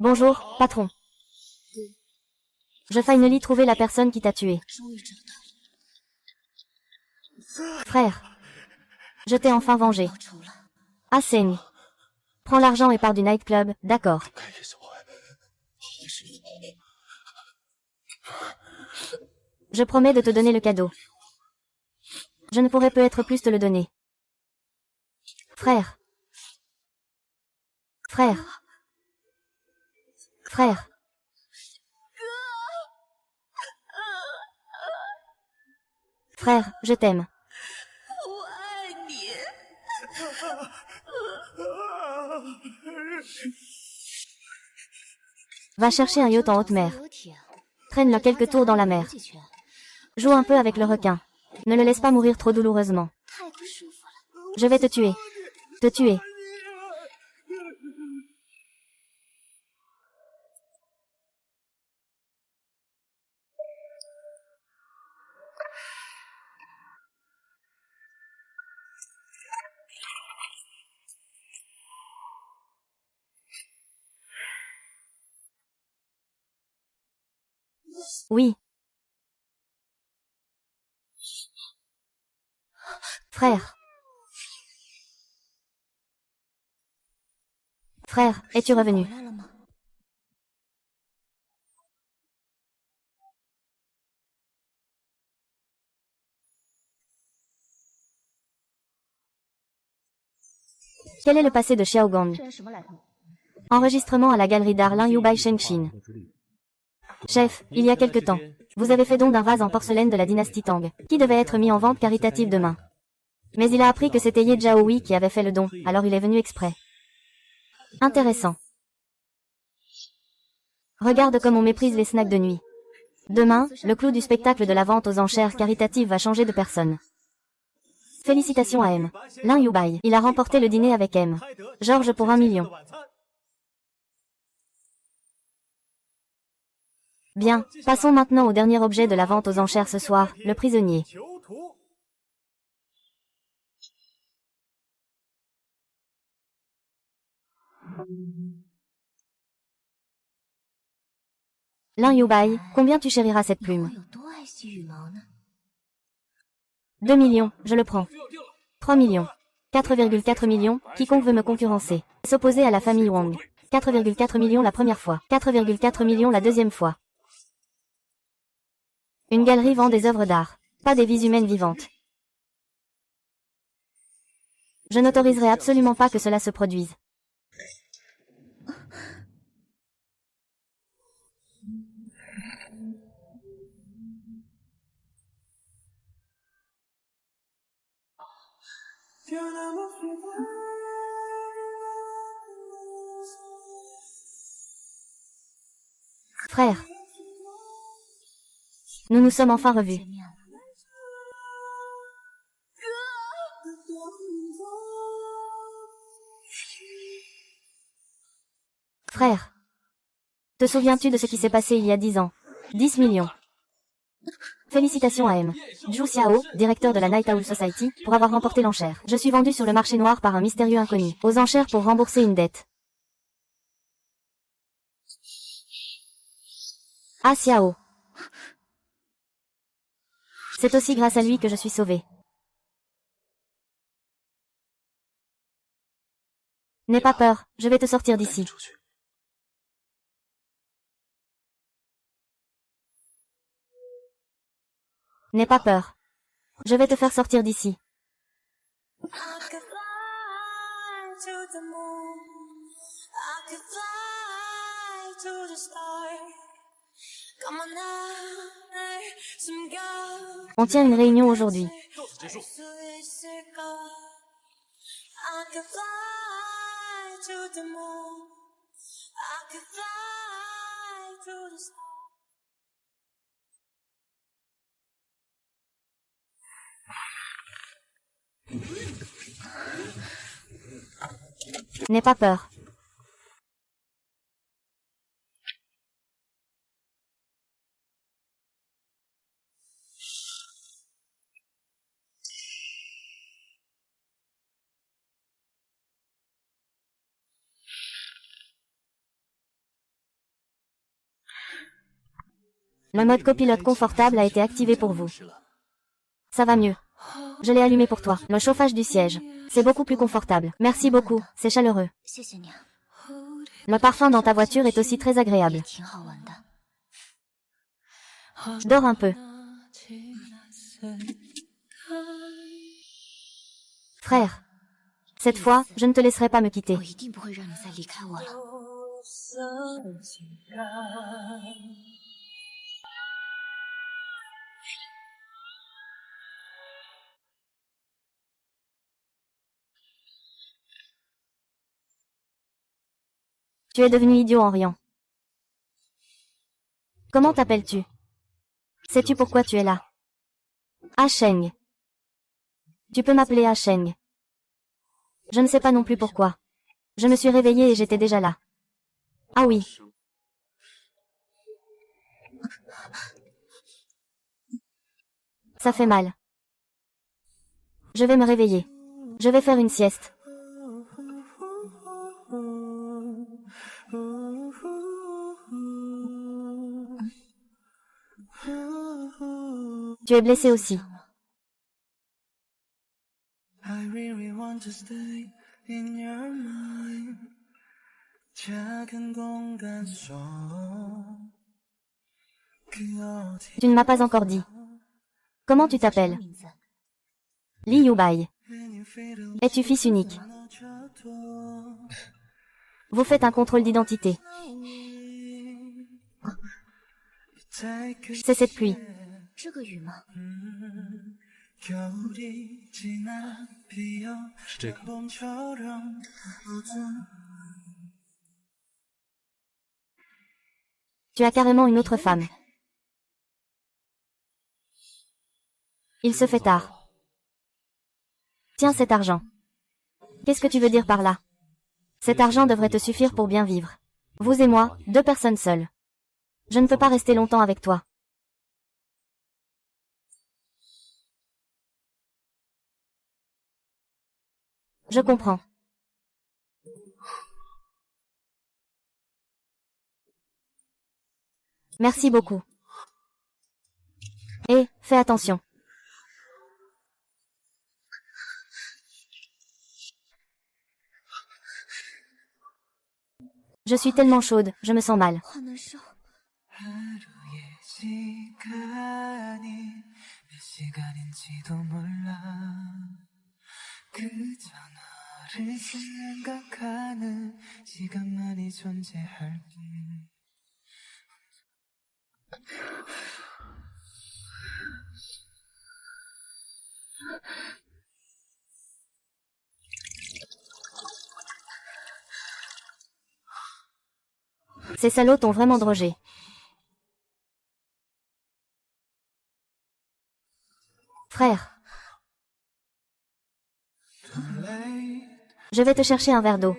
Bonjour, patron. Je finally trouvé la personne qui t'a tué. Frère. Je t'ai enfin vengé. Ah Seigne. Prends l'argent et pars du nightclub, d'accord. Je promets de te donner le cadeau. Je ne pourrais peut-être plus te le donner. Frère. Frère. Frère. Frère, je t'aime. Va chercher un yacht en haute mer. Traîne-le quelques tours dans la mer. Joue un peu avec le requin. Ne le laisse pas mourir trop douloureusement. Je vais te tuer. Te tuer. Oui. Frère. Frère, es-tu revenu? Quel est le passé de Xiaogang? Enregistrement à la galerie d'art Lin Yubai Shengshin. Chef, il y a quelque temps, vous avez fait don d'un vase en porcelaine de la dynastie Tang, qui devait être mis en vente caritative demain. Mais il a appris que c'était Ye Jiaohui qui avait fait le don, alors il est venu exprès. Intéressant. Regarde comme on méprise les snacks de nuit. Demain, le clou du spectacle de la vente aux enchères caritatives va changer de personne. Félicitations à M. Lin Yubai. Il a remporté le dîner avec M. Georges pour 1 million. Bien, passons maintenant au dernier objet de la vente aux enchères ce soir, le prisonnier. Lin Yubai, combien tu chériras cette plume? 2 millions, je le prends. 3 millions. 4,4 millions, quiconque veut me concurrencer. S'opposer à la famille Wang. 4,4 millions la première fois. 4,4 millions la deuxième fois. Une galerie vend des œuvres d'art. Pas des vies humaines vivantes. Je n'autoriserai absolument pas que cela se produise. Frère. Nous nous sommes enfin revus. Frère. Te souviens-tu de ce qui s'est passé il y a 10 ans? 10 millions. Félicitations à M. Zhu Xiao, directeur de la Night Owl Society, pour avoir remporté l'enchère. Je suis vendu sur le marché noir par un mystérieux inconnu. Aux enchères pour rembourser une dette. Ah Xiao. C'est aussi grâce à lui que je suis sauvé. N'aie pas peur, je vais te sortir d'ici. N'aie pas peur. Je vais te faire sortir d'ici. On tient une réunion aujourd'hui. N'aie pas peur. Le mode copilote confortable a été activé pour vous. Ça va mieux. Je l'ai allumé pour toi. Le chauffage du siège. C'est beaucoup plus confortable. Merci beaucoup, c'est chaleureux. Le parfum dans ta voiture est aussi très agréable. Je dors un peu. Frère, cette fois, je ne te laisserai pas me quitter. Tu es devenu idiot en riant. Comment t'appelles-tu? Sais-tu pourquoi tu es là? Sheng. Tu peux m'appeler Sheng. Je ne sais pas non plus pourquoi. Je me suis réveillée et j'étais déjà là. Ah oui. Ça fait mal. Je vais me réveiller. Je vais faire une sieste. Tu es blessé aussi. Tu ne m'as pas encore dit. Comment tu t'appelles? Li Yubai. Es-tu fils unique? Vous faites un contrôle d'identité. C'est cette pluie. Tu as carrément une autre femme. Il se fait tard. Tiens cet argent. Qu'est-ce que tu veux dire par là? Cet argent devrait te suffire pour bien vivre. Vous et moi, deux personnes seules. Je ne peux pas rester longtemps avec toi. Je comprends. Merci beaucoup. Et, fais attention. Je suis tellement chaude, je me sens mal. Ces salauds t'ont vraiment drogé. Frère. Je vais te chercher un verre d'eau.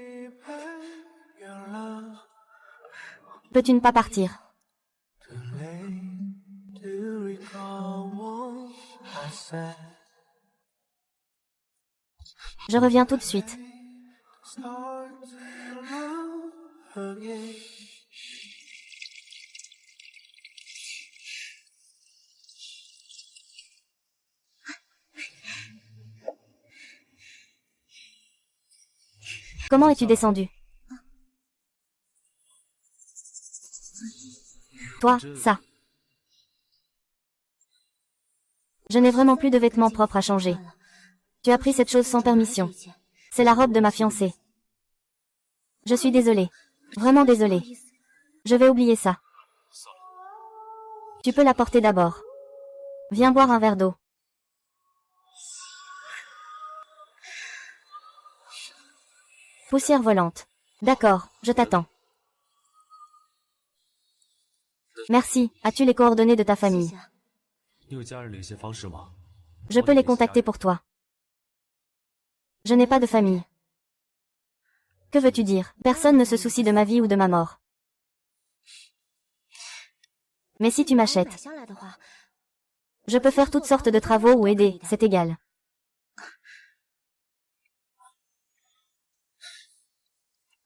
Peux-tu ne pas partir? Je reviens tout de suite. Comment es-tu descendu? Toi, ça. Je n'ai vraiment plus de vêtements propres à changer. Tu as pris cette chose sans permission. C'est la robe de ma fiancée. Je suis désolée. Vraiment désolée. Je vais oublier ça. Tu peux la porter d'abord. Viens boire un verre d'eau. Poussière volante. D'accord, je t'attends. Merci, as-tu les coordonnées de ta famille? Je peux les contacter pour toi. Je n'ai pas de famille. Que veux-tu dire? Personne ne se soucie de ma vie ou de ma mort. Mais si tu m'achètes, je peux faire toutes sortes de travaux ou aider, c'est égal.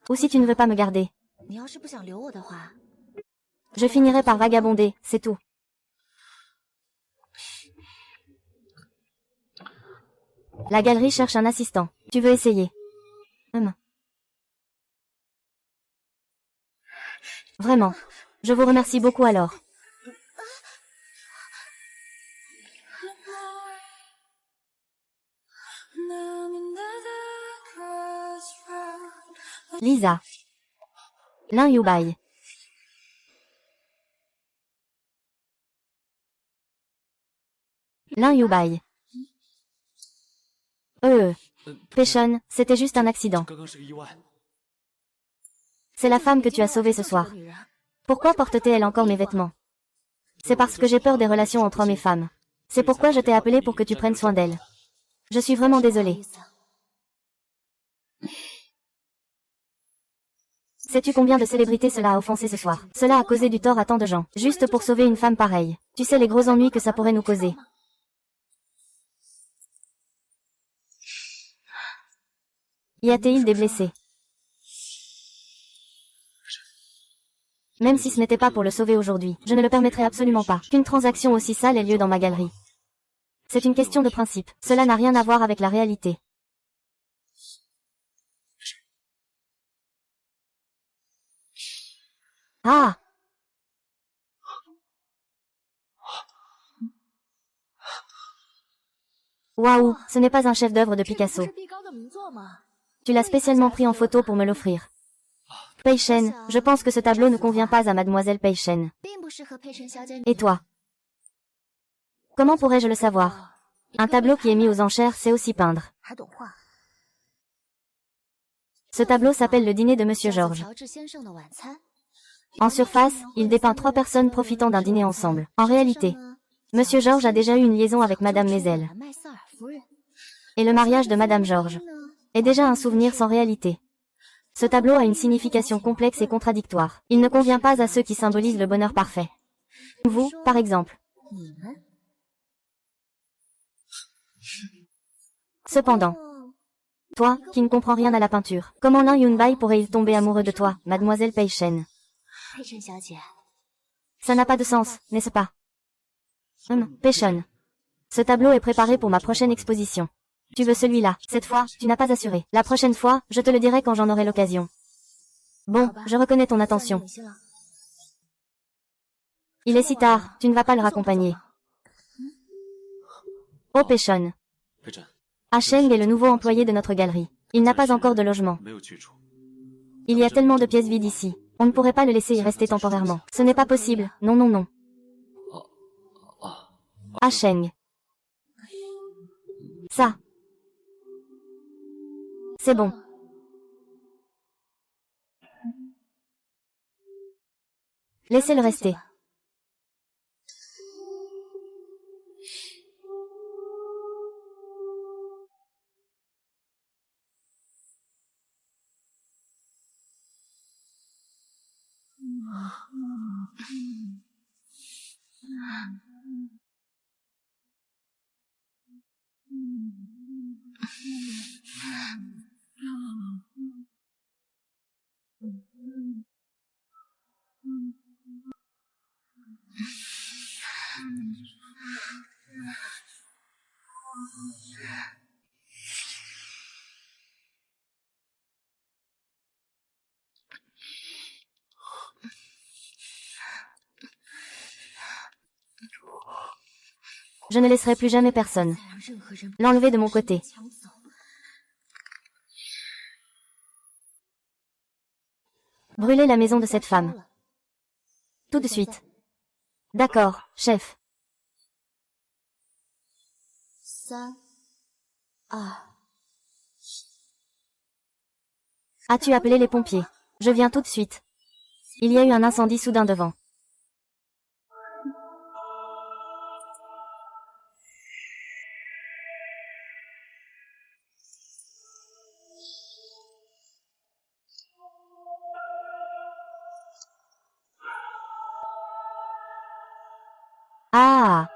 Ou si tu ne veux pas me garder. Je finirai par vagabonder, c'est tout. La galerie cherche un assistant. Tu veux essayer? Vraiment. Je vous remercie beaucoup alors. Lisa. Lin Yubai. Lin Yubai. Peshon, c'était juste un accident. C'est la femme que tu as sauvée ce soir. Pourquoi porte-t-elle encore mes vêtements? C'est parce que j'ai peur des relations entre hommes et femmes. C'est pourquoi je t'ai appelé pour que tu prennes soin d'elle. Je suis vraiment désolée. Sais-tu combien de célébrités cela a offensé ce soir? Cela a causé du tort à tant de gens, juste pour sauver une femme pareille. Tu sais les gros ennuis que ça pourrait nous causer. Y a-t-il des blessés? Même si ce n'était pas pour le sauver aujourd'hui, je ne le permettrai absolument pas qu'une transaction aussi sale ait lieu dans ma galerie. C'est une question de principe. Cela n'a rien à voir avec la réalité. Ah! Waouh, ce n'est pas un chef-d'œuvre de Picasso. Tu l'as spécialement pris en photo pour me l'offrir. Pei Shen, je pense que ce tableau ne convient pas à mademoiselle Pei Shen. Et toi? Comment pourrais-je le savoir? Un tableau qui est mis aux enchères, c'est aussi peindre. Ce tableau s'appelle le dîner de Monsieur Georges. En surface, il dépeint 3 personnes profitant d'un dîner ensemble. En réalité, Monsieur Georges a déjà eu une liaison avec Madame Maisel. Et le mariage de Madame Georges est déjà un souvenir sans réalité. Ce tableau a une signification complexe et contradictoire. Il ne convient pas à ceux qui symbolisent le bonheur parfait. Vous, par exemple. Cependant, toi, qui ne comprends rien à la peinture, comment Lin Yunbai pourrait-il tomber amoureux de toi, mademoiselle Pei Shen? Ça n'a pas de sens, n'est-ce pas? Pei Shen. Ce tableau est préparé pour ma prochaine exposition. Tu veux celui-là. Cette fois, tu n'as pas assuré. La prochaine fois, je te le dirai quand j'en aurai l'occasion. Bon, je reconnais ton attention. Il est si tard, tu ne vas pas le raccompagner. Oh Pei Shen. Hacheng est le nouveau employé de notre galerie. Il n'a pas encore de logement. Il y a tellement de pièces vides ici. On ne pourrait pas le laisser y rester temporairement. Ce n'est pas possible. Non, non, non. Hacheng. Ça. C'est bon. Laissez-le rester. Je ne laisserai plus jamais personne l'enlever de mon côté. Brûler la maison de cette femme. Tout de suite. D'accord, chef. As-tu appelé les pompiers? Je viens tout de suite. Il y a eu un incendie soudain devant. Ah!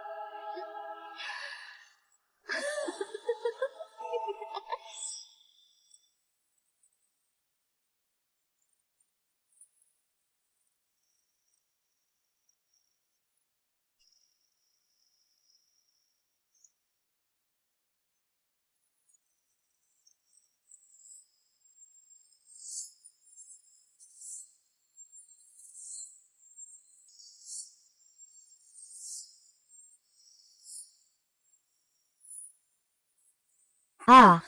Ah.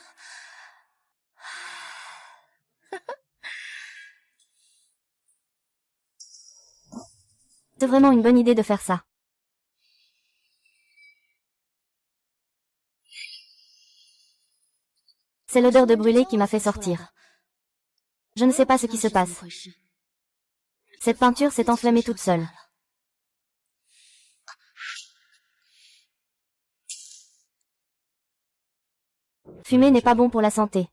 C'est vraiment une bonne idée de faire ça. C'est l'odeur de brûlé qui m'a fait sortir. Je ne sais pas ce qui se passe. Cette peinture s'est enflammée toute seule. Fumer n'est pas bon pour la santé.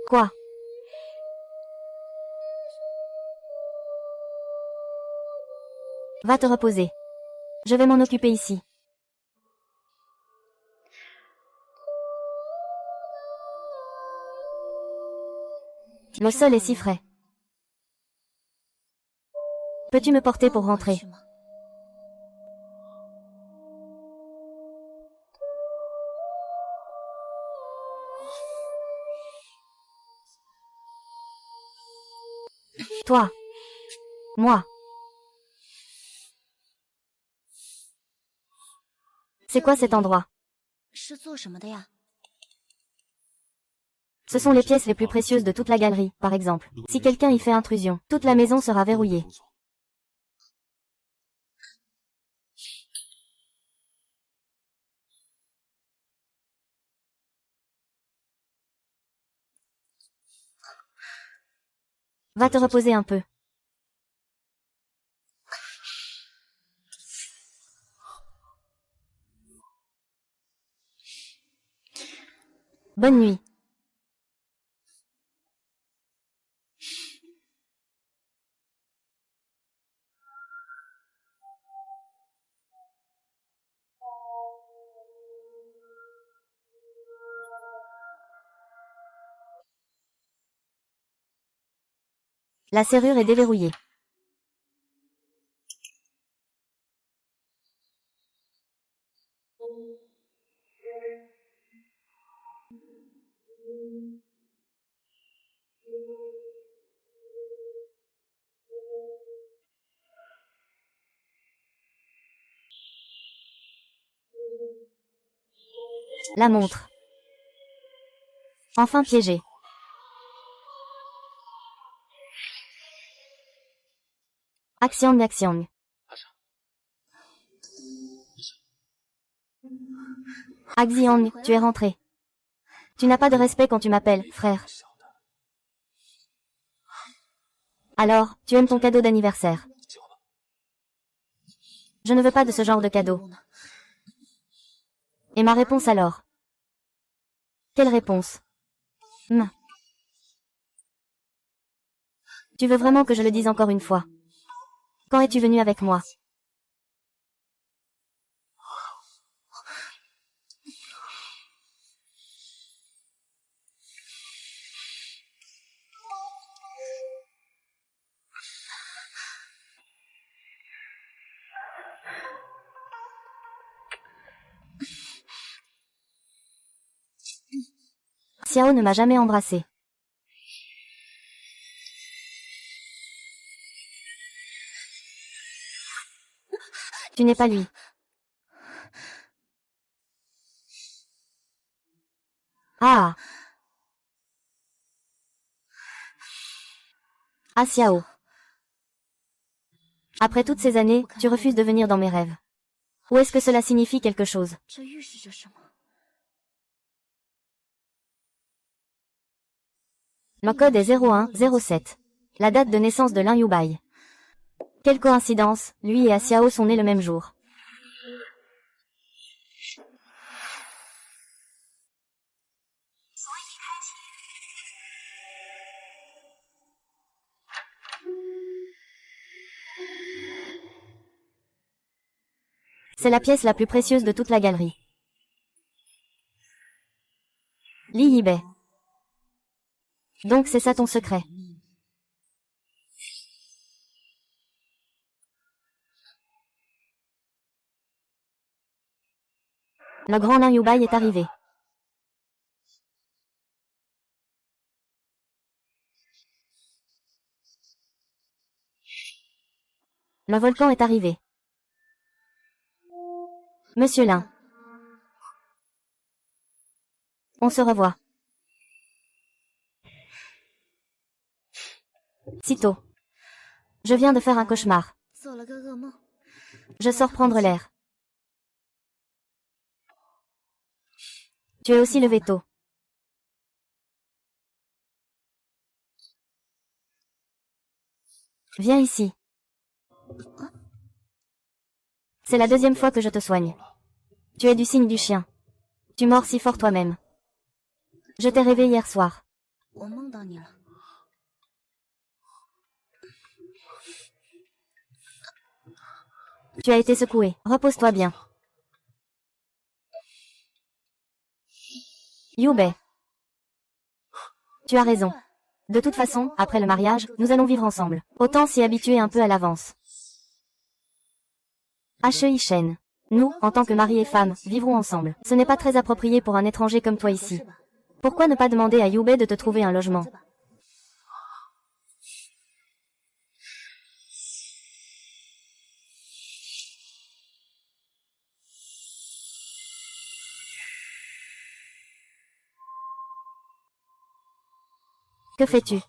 Quoi? Va te reposer. Je vais m'en occuper ici. Le sol est si frais. Peux-tu me porter pour rentrer? Toi. Moi. C'est quoi cet endroit? Ce sont les pièces les plus précieuses de toute la galerie, par exemple. Si quelqu'un y fait intrusion, toute la maison sera verrouillée. Va te reposer un peu. Bonne nuit. La serrure est déverrouillée. La montre. Enfin piégée. Axiong Axiong. Axiong, tu es rentré. Tu n'as pas de respect quand tu m'appelles, frère. Alors, tu aimes ton cadeau d'anniversaire. Je ne veux pas de ce genre de cadeau. Et ma réponse alors? Quelle réponse? Tu veux vraiment que je le dise encore une fois? Quand es-tu venu avec moi? Xiao ne m'a jamais embrassé. Tu n'es pas lui. Ah. Ah Xiao. Après toutes ces années, tu refuses de venir dans mes rêves. Ou est-ce que cela signifie quelque chose? Le code est 0107. La date de naissance de Lin Yubai. Quelle coïncidence, lui et Ah Xiao sont nés le même jour. C'est la pièce la plus précieuse de toute la galerie. Li Yibei. Donc c'est ça ton secret. Le grand Lin Yubai est arrivé. Le volcan est arrivé. Monsieur Lin. On se revoit. Sitôt. Je viens de faire un cauchemar. Je sors prendre l'air. Tu es aussi levé tôt. Viens ici. C'est la deuxième fois que je te soigne. Tu es du signe du chien. Tu mords si fort toi-même. Je t'ai rêvé hier soir. Tu as été secoué. Repose-toi bien. Yubei. Tu as raison. De toute façon, après le mariage, nous allons vivre ensemble. Autant s'y habituer un peu à l'avance. H.E. Shen. Nous, en tant que mari et femme, vivrons ensemble. Ce n'est pas très approprié pour un étranger comme toi ici. Pourquoi ne pas demander à Yubei de te trouver un logement? Que fais-tu?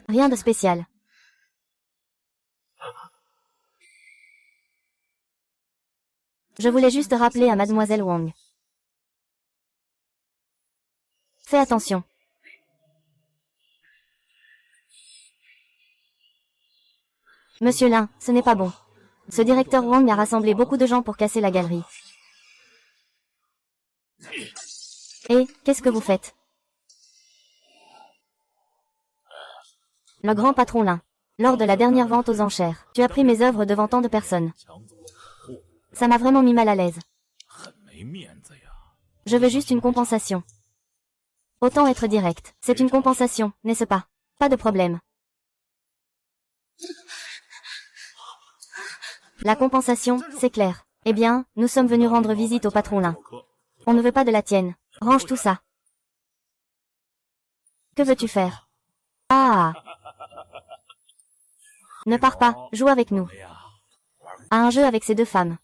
Rien de spécial. Je voulais juste rappeler à Mademoiselle Wang. Fais attention. Monsieur Lin, ce n'est pas bon. Ce directeur Wang a rassemblé beaucoup de gens pour casser la galerie. Et, qu'est-ce que vous faites? Le grand patron Lin. Lors de la dernière vente aux enchères, tu as pris mes œuvres devant tant de personnes. Ça m'a vraiment mis mal à l'aise. Je veux juste une compensation. Autant être direct. C'est une compensation, n'est-ce pas? Pas de problème. La compensation, c'est clair. Eh bien, nous sommes venus rendre visite au patron Lin. On ne veut pas de la tienne. Range tout ça. Que veux-tu faire? Ah! Ne pars pas, joue avec nous. À un jeu avec ces deux femmes.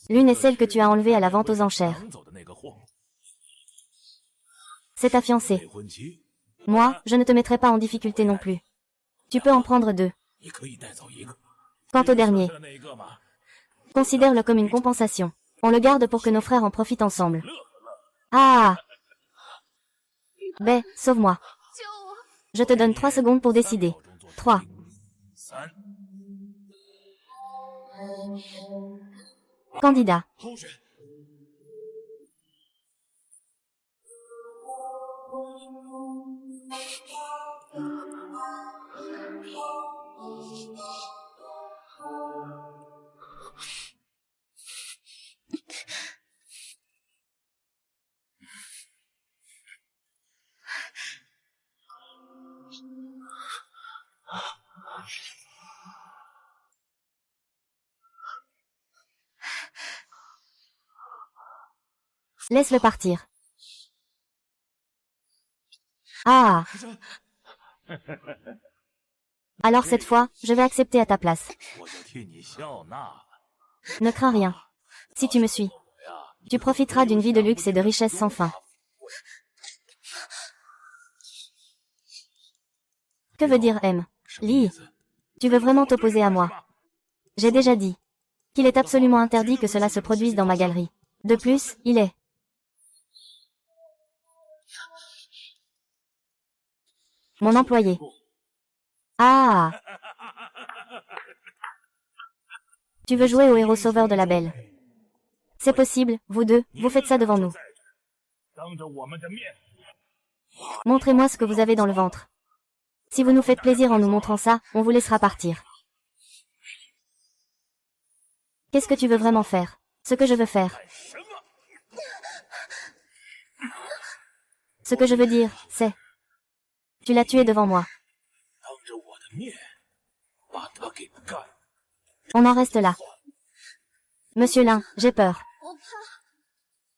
L'une est celle que tu as enlevée à la vente aux enchères. C'est ta fiancée. Moi, je ne te mettrai pas en difficulté non plus. Tu peux en prendre deux. Quant au dernier, considère-le comme une compensation. On le garde pour que nos frères en profitent ensemble. Ah! Bé, sauve-moi. Je te donne 3 secondes pour décider. 3. Candidat. Laisse-le partir. Ah! Alors cette fois, je vais accepter à ta place. Ne crains rien. Si tu me suis, tu profiteras d'une vie de luxe et de richesse sans fin. Que veut dire M? Li? Tu veux vraiment t'opposer à moi? J'ai déjà dit qu'il est absolument interdit que cela se produise dans ma galerie. De plus, il est mon employé. Ah! Tu veux jouer au héros sauveur de la belle? C'est possible, vous deux, vous faites ça devant nous. Montrez-moi ce que vous avez dans le ventre. Si vous nous faites plaisir en nous montrant ça, on vous laissera partir. Qu'est-ce que tu veux vraiment faire? Ce que je veux faire. Ce que je veux dire, c'est... Tu l'as tué devant moi. On en reste là. Monsieur Lin, j'ai peur.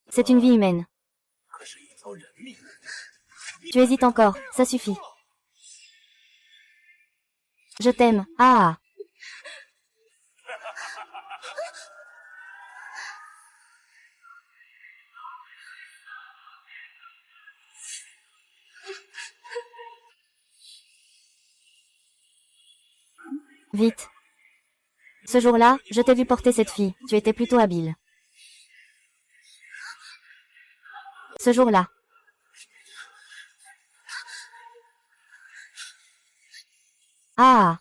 C'est une vie humaine. Tu hésites encore, ça suffit. Je t'aime, ah. Vite. Ce jour-là, je t'ai vu porter cette fille, tu étais plutôt habile. Ce jour-là. Ah.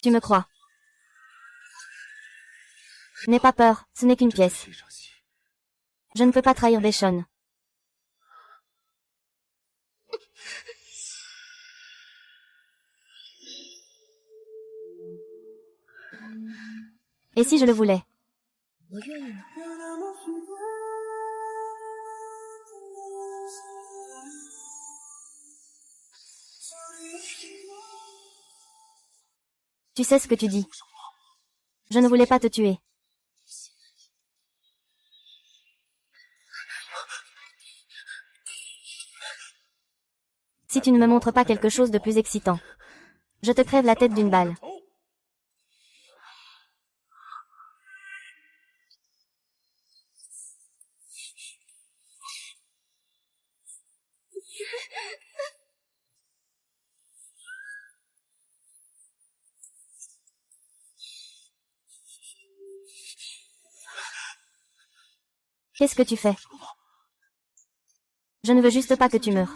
Tu me crois. N'aie pas peur, ce n'est qu'une pièce. Je ne peux pas trahir Béchon. Et si je le voulais? Tu sais ce que tu dis. Je ne voulais pas te tuer. Si tu ne me montres pas quelque chose de plus excitant, je te crève la tête d'une balle. Qu'est-ce que tu fais? Je ne veux juste pas que tu meures.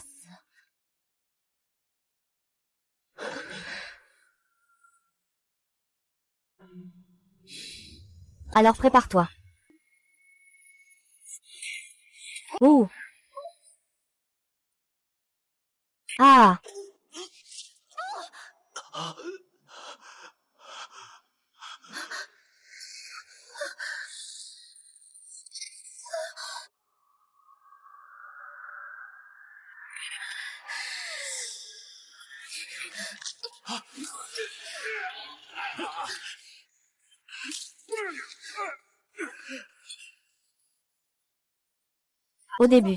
Alors prépare-toi. Ouh. Ah. Au début.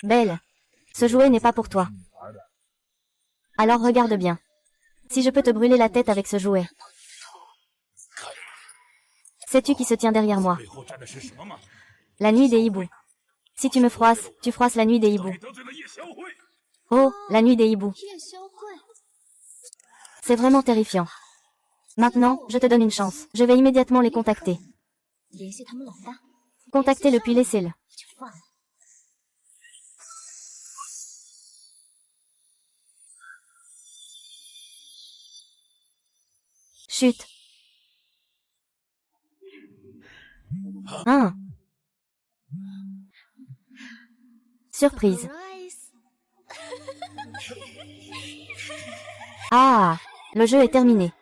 Belle. Ce jouet n'est pas pour toi. Alors regarde bien. Si je peux te brûler la tête avec ce jouet. Sais-tu qui se tient derrière moi? La nuit des hiboux. Si tu me froisses, tu froisses la nuit des hiboux. Oh, la nuit des hiboux. C'est vraiment terrifiant. Maintenant, je te donne une chance. Je vais immédiatement les contacter. Contactez-le puis laissez-le. Chut. Hein. Surprise. Ah. Le jeu est terminé.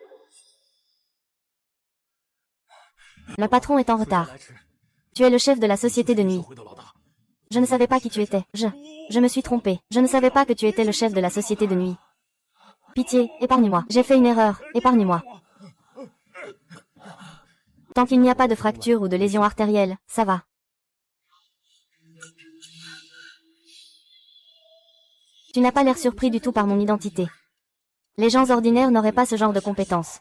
Le patron est en retard. Tu es le chef de la société de nuit. Je ne savais pas qui tu étais. Je me suis trompé. Je ne savais pas que tu étais le chef de la société de nuit. Pitié, épargne-moi. J'ai fait une erreur, épargne-moi. Tant qu'il n'y a pas de fracture ou de lésion artérielle, ça va. Tu n'as pas l'air surpris du tout par mon identité. Les gens ordinaires n'auraient pas ce genre de compétences.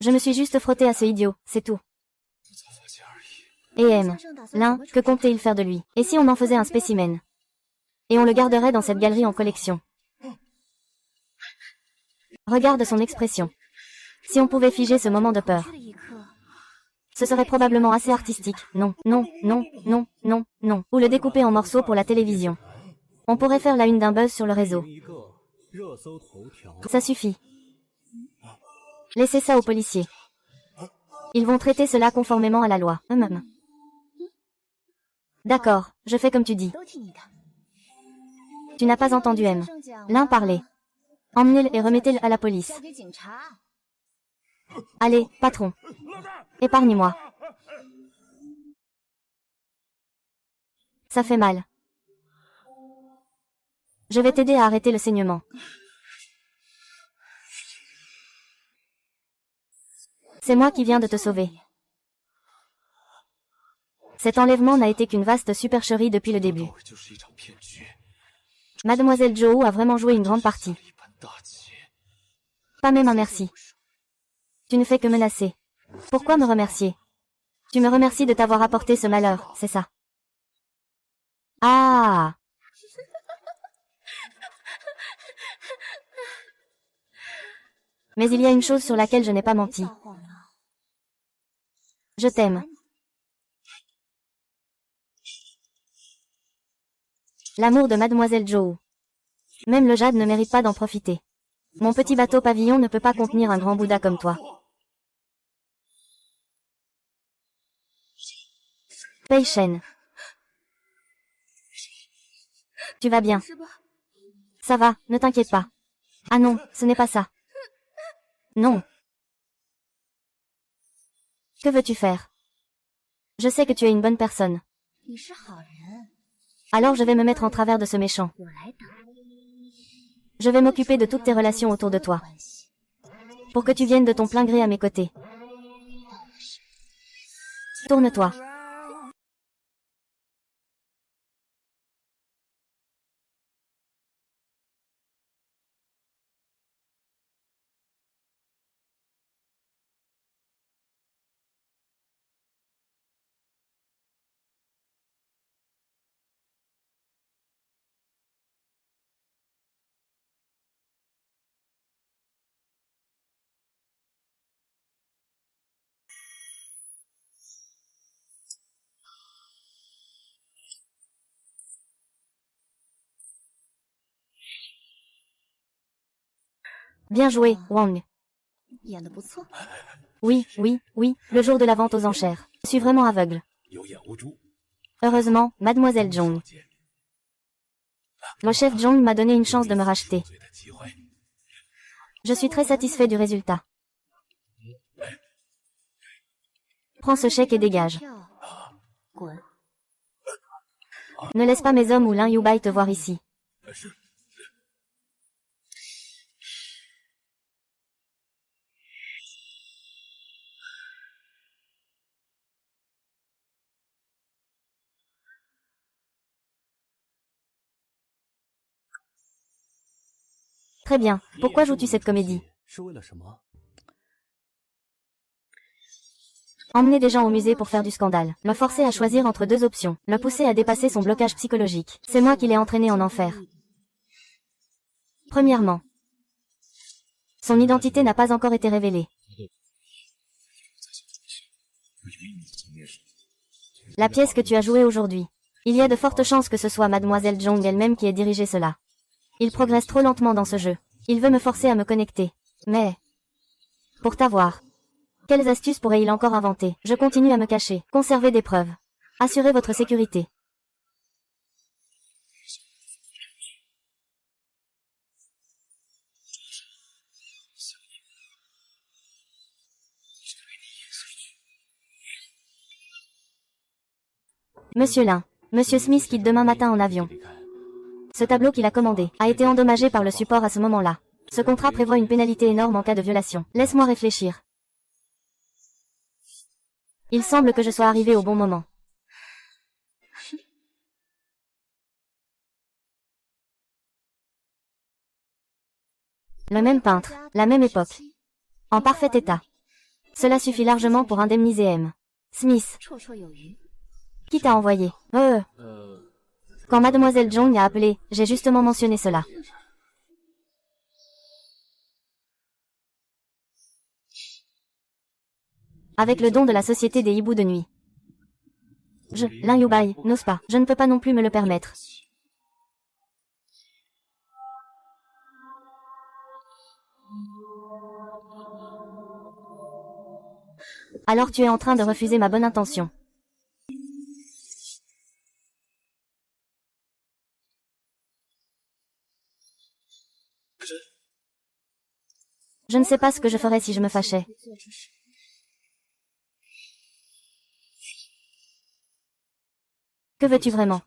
Je me suis juste frotté à ce idiot, c'est tout. Et M. L'un, que comptait-il faire de lui? Et si on en faisait un spécimen? Et on le garderait dans cette galerie en collection. Regarde son expression. Si on pouvait figer ce moment de peur. Ce serait probablement assez artistique. Non, non, non, non, non, non. Ou le découper en morceaux pour la télévision. On pourrait faire la une d'un buzz sur le réseau. Ça suffit. Laissez ça aux policiers. Ils vont traiter cela conformément à la loi. D'accord, je fais comme tu dis. Tu n'as pas entendu M. L'un parler. Emmenez-le et remettez-le à la police. Allez, patron. Épargne-moi. Ça fait mal. Je vais t'aider à arrêter le saignement. C'est moi qui viens de te sauver. Cet enlèvement n'a été qu'une vaste supercherie depuis le début. Mademoiselle Zhou a vraiment joué une grande partie. Pas même un merci. Tu ne fais que menacer. Pourquoi me remercier? Tu me remercies de t'avoir apporté ce malheur, c'est ça? Ah! Mais il y a une chose sur laquelle je n'ai pas menti. Je t'aime. L'amour de Mademoiselle Zhou. Même le jade ne mérite pas d'en profiter. Mon petit bateau pavillon ne peut pas contenir un grand Bouddha comme toi. Pei Shen. Tu vas bien? Ça va, ne t'inquiète pas. Ah non, ce n'est pas ça. Non. Que veux-tu faire? Je sais que tu es une bonne personne. Alors je vais me mettre en travers de ce méchant. Je vais m'occuper de toutes tes relations autour de toi. Pour que tu viennes de ton plein gré à mes côtés. Tourne-toi. Bien joué, Wang. Oui, oui, oui, le jour de la vente aux enchères. Je suis vraiment aveugle. Heureusement, Mademoiselle Zhong. Le chef Zhong m'a donné une chance de me racheter. Je suis très satisfait du résultat. Prends ce chèque et dégage. Ne laisse pas mes hommes ou Lin Yubai te voir ici. Très bien, pourquoi joues-tu cette comédie? Emmener des gens au musée pour faire du scandale. Le forcer à choisir entre deux options. Le pousser à dépasser son blocage psychologique. C'est moi qui l'ai entraîné en enfer. Premièrement, son identité n'a pas encore été révélée. La pièce que tu as jouée aujourd'hui. Il y a de fortes chances que ce soit Mademoiselle Zhong elle-même qui ait dirigé cela. Il progresse trop lentement dans ce jeu. Il veut me forcer à me connecter. Mais, pour t'avoir, quelles astuces pourrait-il encore inventer? Je continue à me cacher. Conservez des preuves. Assurez votre sécurité. Monsieur Lin. Monsieur Smith quitte demain matin en avion. Ce tableau qu'il a commandé a été endommagé par le support à ce moment-là. Ce contrat prévoit une pénalité énorme en cas de violation. Laisse-moi réfléchir. Il semble que je sois arrivé au bon moment. Le même peintre, la même époque. En parfait état. Cela suffit largement pour indemniser M. Smith. Qui t'a envoyé? Quand Mademoiselle Zhong a appelé, j'ai justement mentionné cela. Avec le don de la société des hiboux de nuit. Lin Yubai, n'ose pas. Je ne peux pas non plus me le permettre. Alors tu es en train de refuser ma bonne intention. Je ne sais pas ce que je ferais si je me fâchais. Que veux-tu vraiment?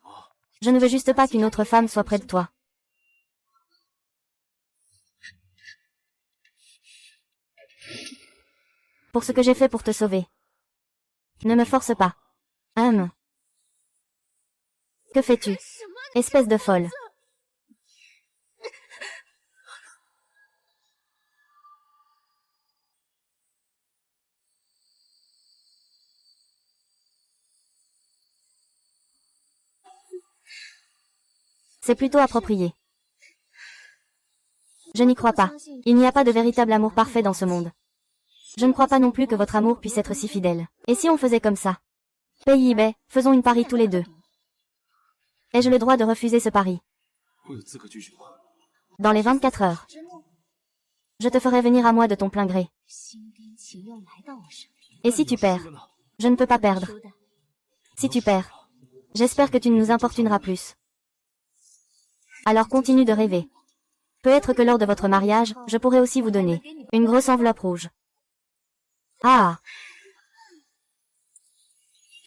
Je ne veux juste pas qu'une autre femme soit près de toi. Pour ce que j'ai fait pour te sauver. Ne me force pas. Que fais-tu? Espèce de folle. C'est plutôt approprié. Je n'y crois pas. Il n'y a pas de véritable amour parfait dans ce monde. Je ne crois pas non plus que votre amour puisse être si fidèle. Et si on faisait comme ça? PIB, faisons une pari tous les deux. Ai-je le droit de refuser ce pari? Dans les 24 heures. Je te ferai venir à moi de ton plein gré. Et si tu perds? Je ne peux pas perdre. Si tu perds, j'espère que tu ne nous importuneras plus. Alors continue de rêver. Peut-être que lors de votre mariage, je pourrai aussi vous donner une grosse enveloppe rouge. Ah!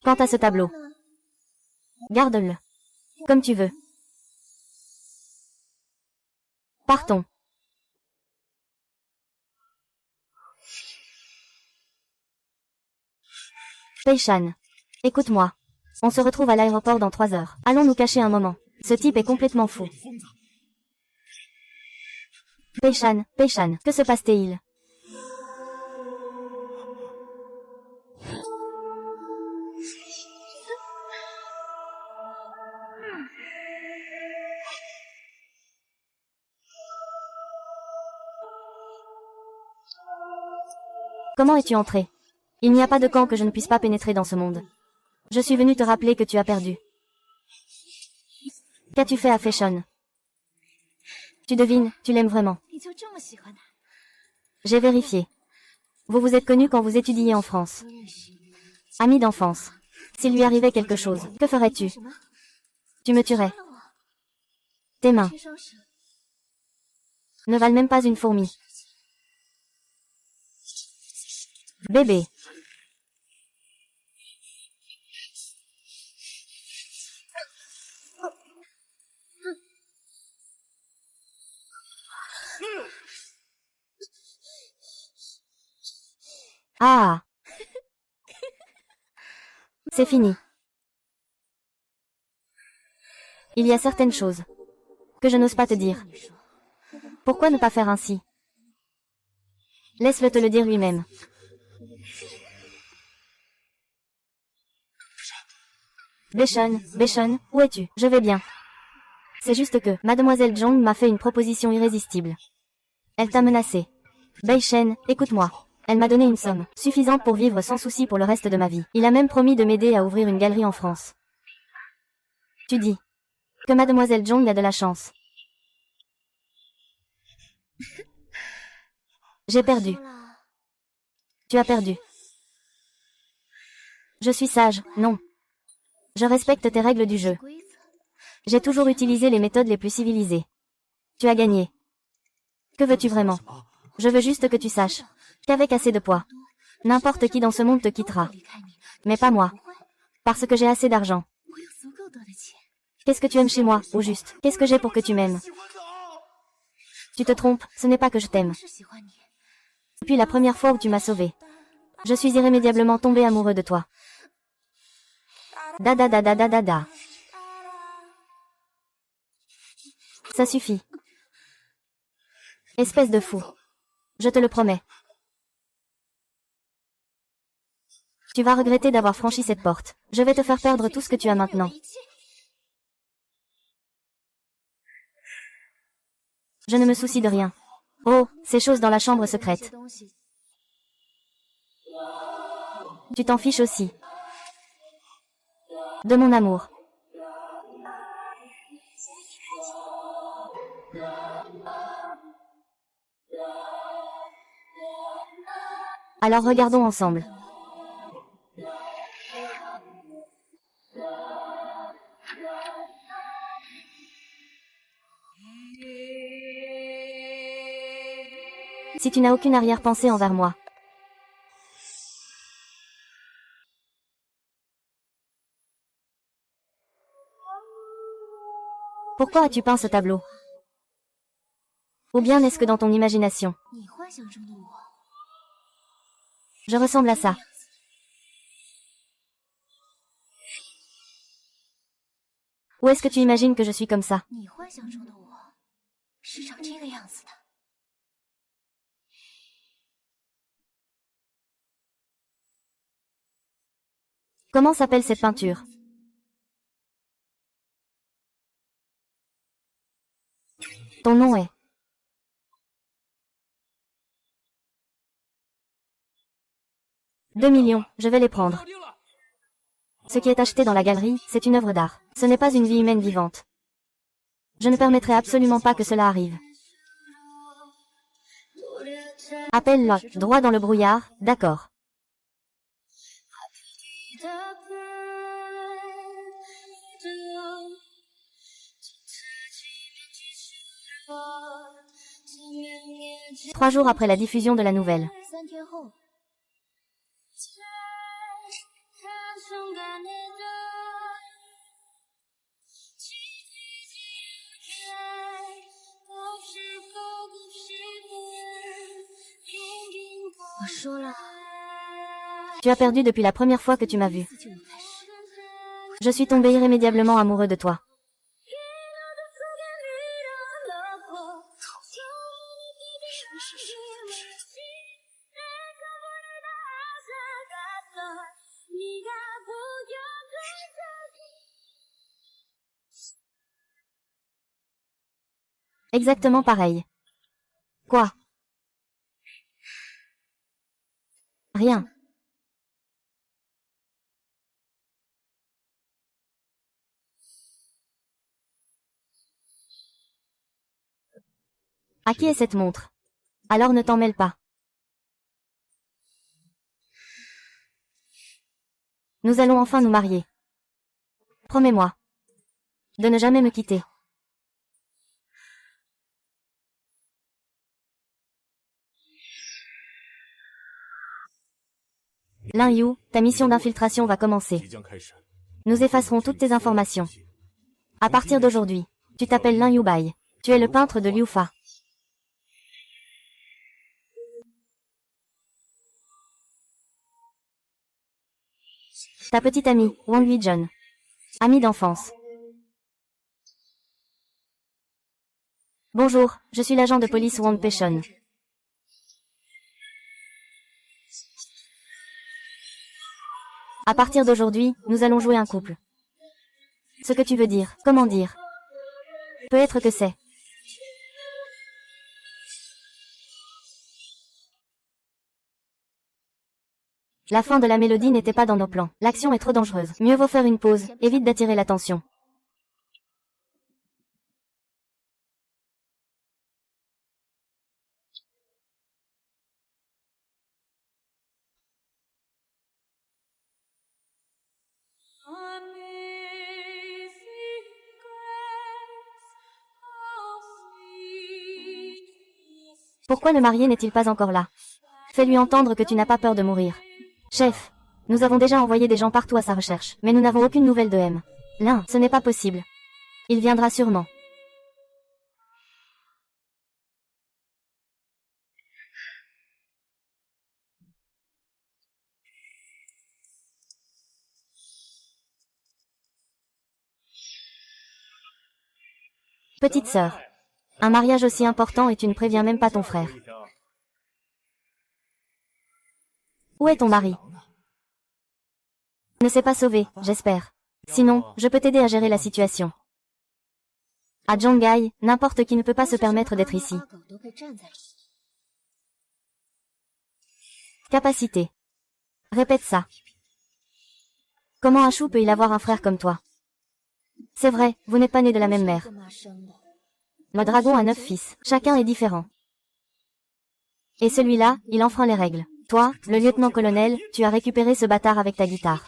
Quant à ce tableau, garde-le. Comme tu veux. Partons. Pei-chan. Écoute-moi. On se retrouve à l'aéroport dans 3 heures. Allons nous cacher un moment. Ce type est complètement fou. Pei-chan, Pei-chan, que se passe-t-il? Comment es-tu entré? Il n'y a pas de camp que je ne puisse pas pénétrer dans ce monde. Je suis venu te rappeler que tu as perdu. Qu'as-tu fait à Fei-chan? Tu devines, tu l'aimes vraiment. J'ai vérifié. Vous vous êtes connus quand vous étudiez en France. Amis d'enfance. S'il lui arrivait quelque chose, que ferais-tu? Tu me tuerais. Tes mains ne valent même pas une fourmi. Bébé. Ah! C'est fini. Il y a certaines choses que je n'ose pas te dire. Pourquoi ne pas faire ainsi? Laisse-le te le dire lui-même. Beshon, où es-tu? Je vais bien. C'est juste que Mademoiselle Zhong m'a fait une proposition irrésistible. Elle t'a menacé. Bei-shen, écoute-moi. Elle m'a donné une somme suffisante pour vivre sans souci pour le reste de ma vie. Il a même promis de m'aider à ouvrir une galerie en France. Tu dis que Mademoiselle Zhong a de la chance. J'ai perdu. Tu as perdu. Je suis sage, non. Je respecte tes règles du jeu. J'ai toujours utilisé les méthodes les plus civilisées. Tu as gagné. Que veux-tu vraiment? Je veux juste que tu saches qu'avec assez de poids, n'importe qui dans ce monde te quittera. Mais pas moi. Parce que j'ai assez d'argent. Qu'est-ce que tu aimes chez moi, au juste? Qu'est-ce que j'ai pour que tu m'aimes? Tu te trompes, ce n'est pas que je t'aime. Depuis la première fois où tu m'as sauvé, je suis irrémédiablement tombé amoureux de toi. Da da da da da da da. Ça suffit. Espèce de fou. Je te le promets. Tu vas regretter d'avoir franchi cette porte. Je vais te faire perdre tout ce que tu as maintenant. Je ne me soucie de rien. Oh, ces choses dans la chambre secrète. Tu t'en fiches aussi. De mon amour. Alors regardons ensemble. Si tu n'as aucune arrière-pensée envers moi. Pourquoi as-tu peint ce tableau? Ou bien n'est-ce que dans ton imagination? Je ressemble à ça. Où est-ce que tu imagines que je suis comme ça? Comment s'appelle cette peinture? Ton nom est... 2 millions, je vais les prendre. Ce qui est acheté dans la galerie, c'est une œuvre d'art. Ce n'est pas une vie humaine vivante. Je ne permettrai absolument pas que cela arrive. Appelle-le, droit dans le brouillard, d'accord. Trois jours après la diffusion de la nouvelle. Tu as perdu depuis la première fois que tu m'as vu. Je suis tombé irrémédiablement amoureux de toi. Exactement pareil. Quoi? Rien. À qui est cette montre? Alors ne t'en mêle pas. Nous allons enfin nous marier. Promets-moi de ne jamais me quitter. Lin Yu, ta mission d'infiltration va commencer. Nous effacerons toutes tes informations. À partir d'aujourd'hui, tu t'appelles Lin Yu Bai. Tu es le peintre de Liu Fa. Ta petite amie, Wang Yuijun. Amie d'enfance. Bonjour, je suis l'agent de police Wang Peichon. À partir d'aujourd'hui, nous allons jouer un couple. Ce que tu veux dire, comment dire? Peut-être que c'est. La fin de la mélodie n'était pas dans nos plans. L'action est trop dangereuse. Mieux vaut faire une pause, évite d'attirer l'attention. Pourquoi le marié n'est-il pas encore là? Fais-lui entendre que tu n'as pas peur de mourir. Chef, nous avons déjà envoyé des gens partout à sa recherche, mais nous n'avons aucune nouvelle de M. Lin, ce n'est pas possible. Il viendra sûrement. Petite sœur. Un mariage aussi important et tu ne préviens même pas ton frère. Où est ton mari? Ne s'est pas sauvé, j'espère. Sinon, je peux t'aider à gérer la situation. À Zhonghai, n'importe qui ne peut pas se permettre d'être ici. Capacité. Répète ça. Comment un chou peut-il avoir un frère comme toi? C'est vrai, vous n'êtes pas nés de la même mère. Le dragon a 9 fils. Chacun est différent. Et celui-là, il enfreint les règles. Toi, le lieutenant-colonel, tu as récupéré ce bâtard avec ta guitare.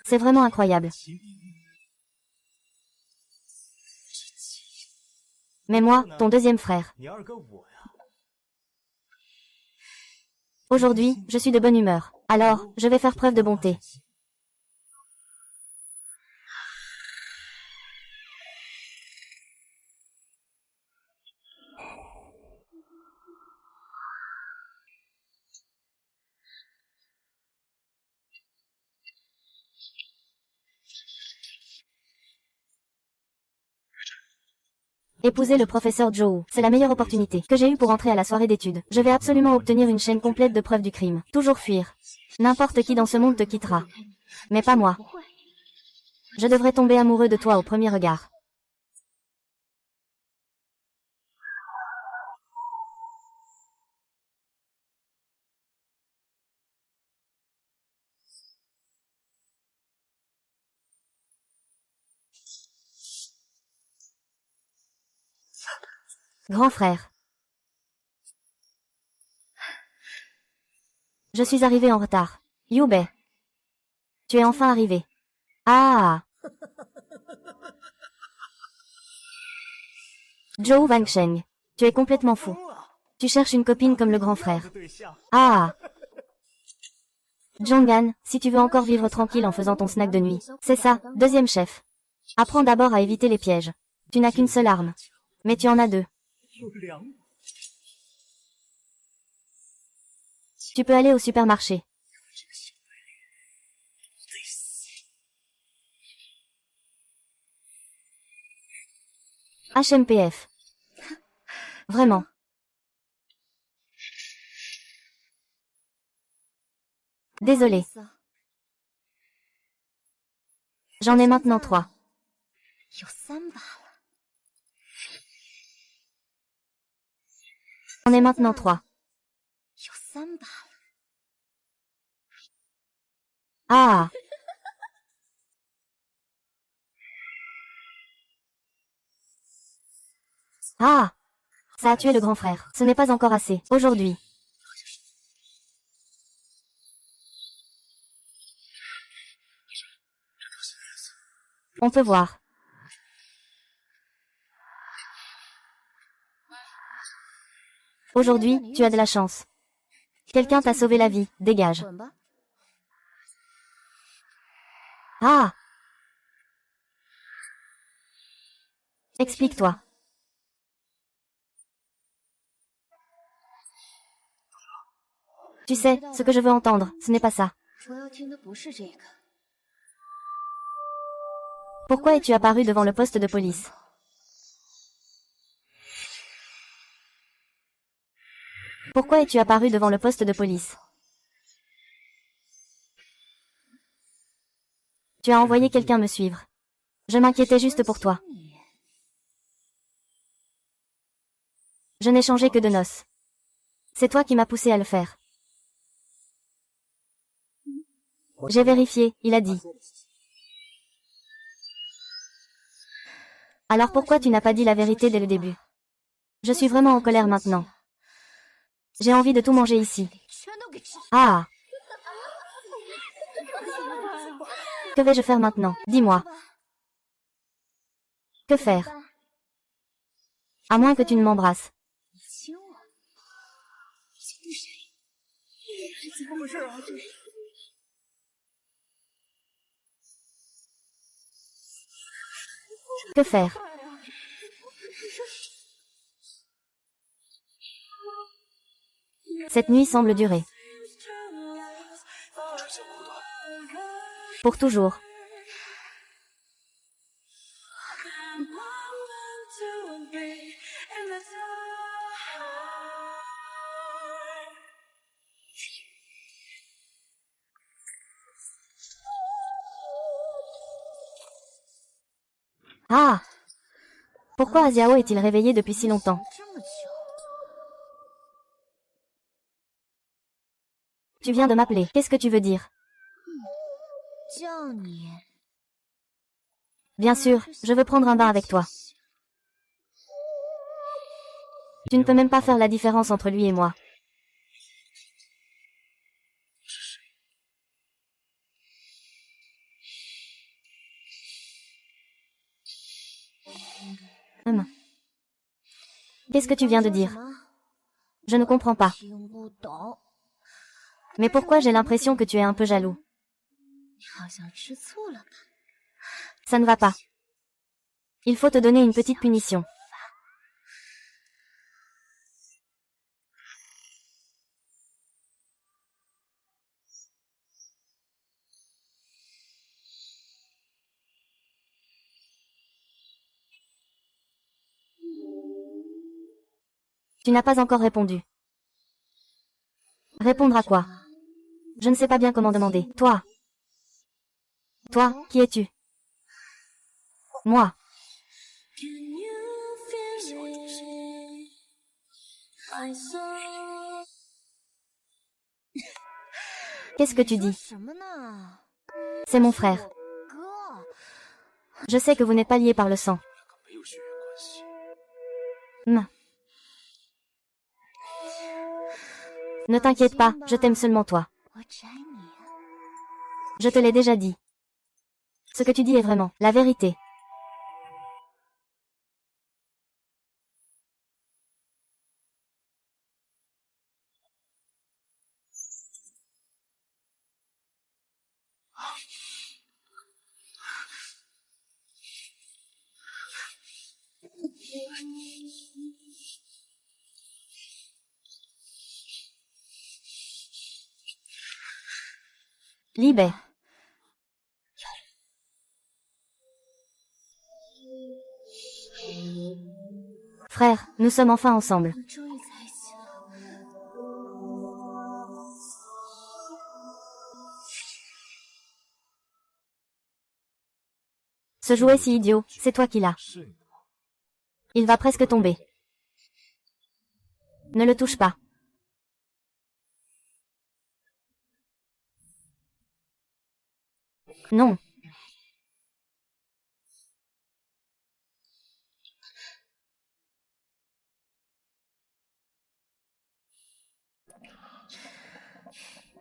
C'est vraiment incroyable. Mais moi, ton deuxième frère. Aujourd'hui, je suis de bonne humeur. Alors, je vais faire preuve de bonté. Épouser le professeur Joe. C'est la meilleure opportunité que j'ai eue pour entrer à la soirée d'études. Je vais absolument obtenir une chaîne complète de preuves du crime. Toujours fuir. N'importe qui dans ce monde te quittera. Mais pas moi. Je devrais tomber amoureux de toi au premier regard. Grand frère. Je suis arrivé en retard. Yubei. Tu es enfin arrivé. Ah. Zhou Wangsheng. Tu es complètement fou. Tu cherches une copine comme le grand frère. Ah. Zhonggan, si tu veux encore vivre tranquille en faisant ton snack de nuit. C'est ça, deuxième chef. Apprends d'abord à éviter les pièges. Tu n'as qu'une seule arme. Mais tu en as deux. Tu peux aller au supermarché. HMPF. Vraiment. Désolé. J'en ai maintenant 3. J'en ai maintenant 3. Ah. Ah. Ça a tué le grand frère. Ce n'est pas encore assez. Aujourd'hui. On peut voir. Aujourd'hui, tu as de la chance. Quelqu'un t'a sauvé la vie. Dégage. Ah. Explique-toi. Tu sais, ce que je veux entendre, ce n'est pas ça. Pourquoi es-tu apparu devant le poste de police? Pourquoi es-tu apparu devant le poste de police? Tu as envoyé quelqu'un me suivre. Je m'inquiétais juste pour toi. Je n'ai changé que de noces. C'est toi qui m'as poussé à le faire. J'ai vérifié, il a dit. Alors pourquoi tu n'as pas dit la vérité dès le début? Je suis vraiment en colère maintenant. J'ai envie de tout manger ici. Ah. Que vais-je faire maintenant? Dis-moi. Que faire? À moins que tu ne m'embrasses. Que faire? Cette nuit semble durer. Pour toujours. Ah. Pourquoi Asiao est-il réveillé depuis si longtemps? Tu viens de m'appeler. Qu'est-ce que tu veux dire? Bien sûr, je veux prendre un bain avec toi. Tu ne peux même pas faire la différence entre lui et moi. Qu'est-ce que tu viens de dire? Je ne comprends pas. Mais pourquoi j'ai l'impression que tu es un peu jaloux? Ça ne va pas. Il faut te donner une petite punition. Tu n'as pas encore répondu. Répondre à quoi? Je ne sais pas bien comment demander. Toi. Toi, qui es-tu? Moi. Qu'est-ce que tu dis? C'est mon frère. Je sais que vous n'êtes pas liés par le sang. Ne t'inquiète pas, je t'aime seulement toi. Je te l'ai déjà dit. Ce que tu dis est vraiment la vérité. Libé. Frère, nous sommes enfin ensemble. Ce jouet si idiot, c'est toi qui l'as. Il va presque tomber. Ne le touche pas. Non.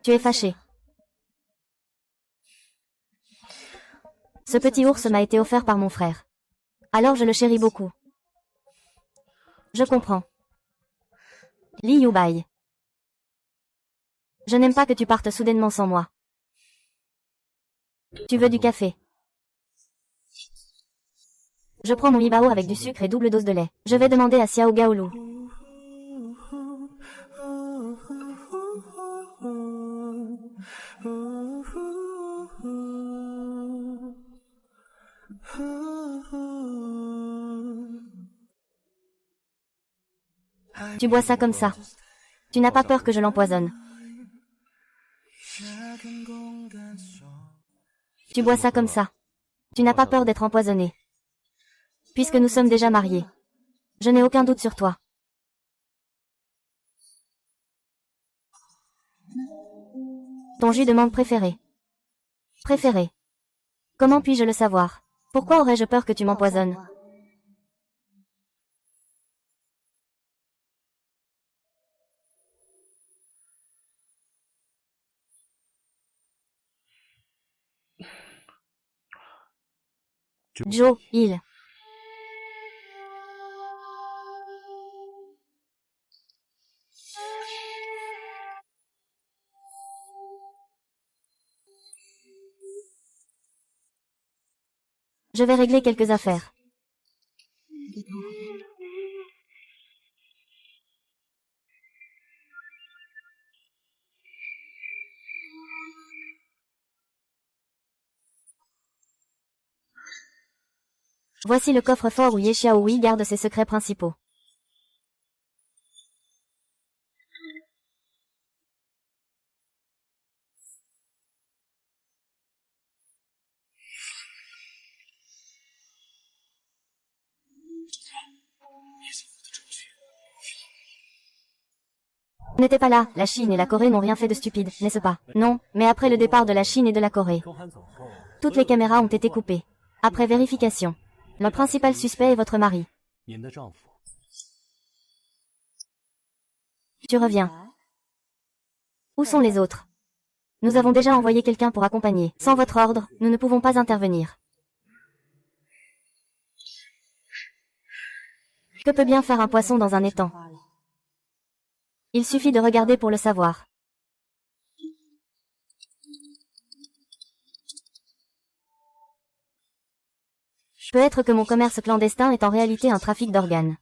Tu es fâché. Ce petit ours m'a été offert par mon frère. Alors je le chéris beaucoup. Je comprends. Li Yubai. Je n'aime pas que tu partes soudainement sans moi. Tu veux du café? Je prends mon libao avec du sucre et double dose de lait. Je vais demander à Xiao Gaolu. Tu bois ça comme ça. Tu n'as pas peur que je l'empoisonne. Tu bois ça comme ça. Tu n'as pas peur d'être empoisonné. Puisque nous sommes déjà mariés. Je n'ai aucun doute sur toi. Ton jus de mangue préféré. Préféré. Comment puis-je le savoir? Pourquoi aurais-je peur que tu m'empoisonnes? Joe, il. Je vais régler quelques affaires. Voici le coffre-fort où Ye Xiaohui garde ses secrets principaux. Tu n'étais pas là, la Chine et la Corée n'ont rien fait de stupide, n'est-ce pas? Non, mais après le départ de la Chine et de la Corée. Toutes les caméras ont été coupées. Après vérification. Le principal suspect est votre mari. Tu reviens. Où sont les autres? Nous avons déjà envoyé quelqu'un pour accompagner. Sans votre ordre, nous ne pouvons pas intervenir. Que peut bien faire un poisson dans un étang? Il suffit de regarder pour le savoir. Peut-être que mon commerce clandestin est en réalité un trafic d'organes.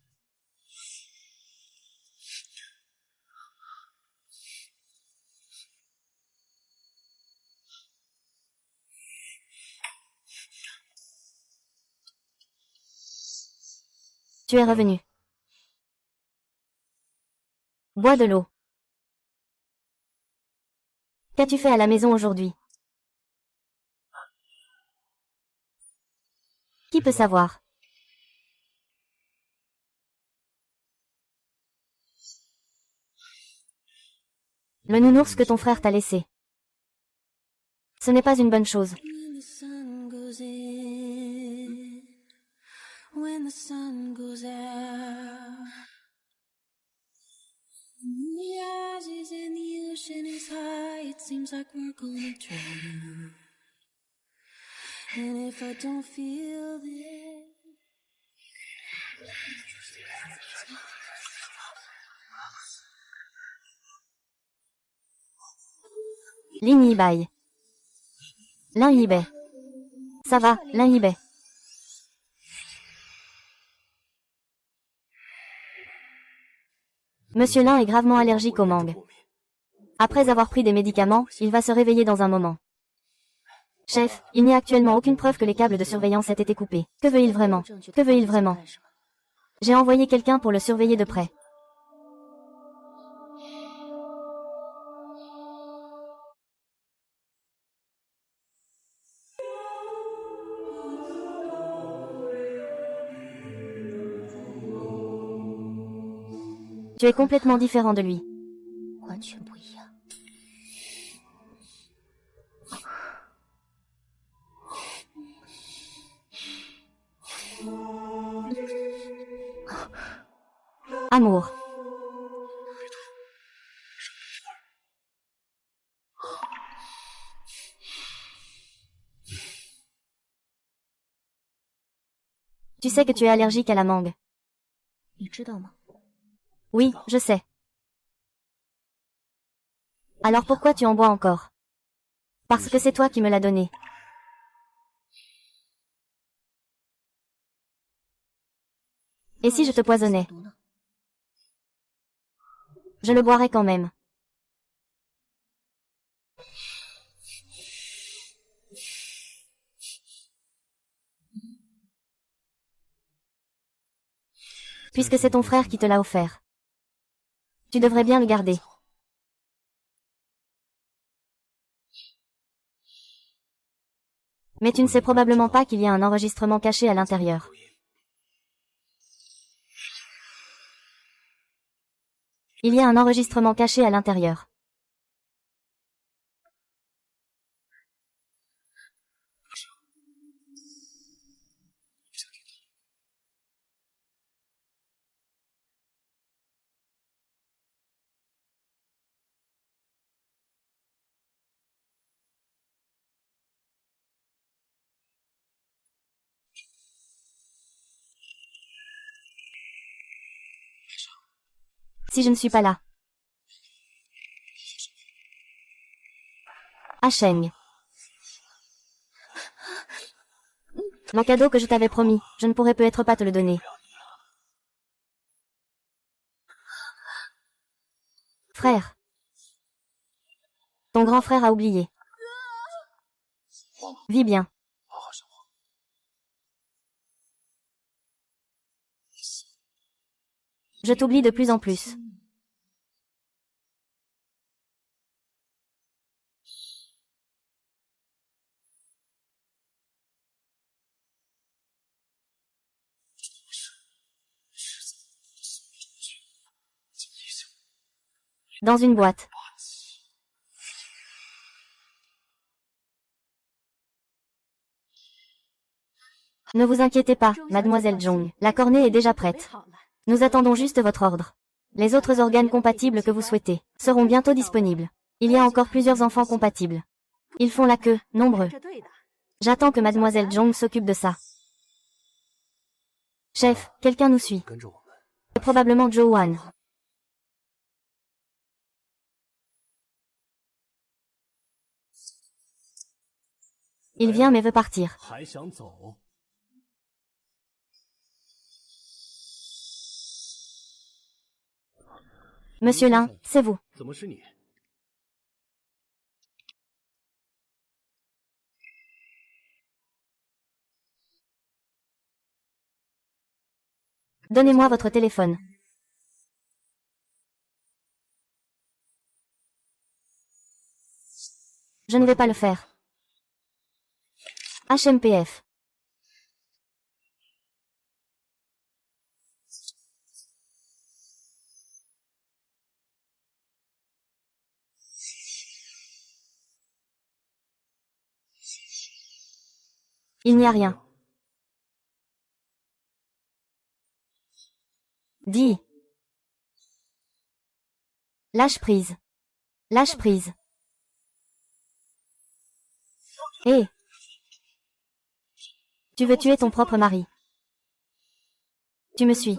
Tu es revenu. Bois de l'eau. Qu'as-tu fait à la maison aujourd'hui? Qui peut savoir? Le nounours que ton frère t'a laissé. Ce n'est pas une bonne chose. When the sun goes out, the eyes is in the ocean is high, it seems like we're gonna drown. And if I don't feel this, Lin Yibei. Lin Yibei. Ça va, Lin Yibei. Monsieur Lin est gravement allergique aux mangues. Après avoir pris des médicaments, il va se réveiller dans un moment. Chef, il n'y a actuellement aucune preuve que les câbles de surveillance aient été coupés. Que veut-il vraiment? Que veut-il vraiment? J'ai envoyé quelqu'un pour le surveiller de près. Tu es complètement différent de lui. Amour. Tu sais que tu es allergique à la mangue. Oui, je sais. Alors pourquoi tu en bois encore? Parce que c'est toi qui me l'as donné. Et si je te poisonnais? Je le boirais quand même. Puisque c'est ton frère qui te l'a offert. Tu devrais bien le garder. Mais tu ne sais probablement pas qu'il y a un enregistrement caché à l'intérieur. Il y a un enregistrement caché à l'intérieur. Si je ne suis pas là. Hacheng. Le cadeau que je t'avais promis, je ne pourrais peut-être pas te le donner. Frère. Ton grand frère a oublié. Vis bien. Je t'oublie de plus en plus. Dans une boîte. Ne vous inquiétez pas, mademoiselle Zhong, la cornée est déjà prête. Nous attendons juste votre ordre. Les autres organes compatibles que vous souhaitez seront bientôt disponibles. Il y a encore plusieurs enfants compatibles. Ils font la queue, nombreux. J'attends que mademoiselle Zhong s'occupe de ça. Chef, quelqu'un nous suit. C'est probablement Zhou Wan. Il vient mais veut partir. Monsieur Lin, c'est vous. Donnez-moi votre téléphone. Je ne vais pas le faire. HMPF. Il n'y a rien. Dis. Lâche prise. Lâche prise. Hé. Tu veux tuer ton propre mari. Tu me suis.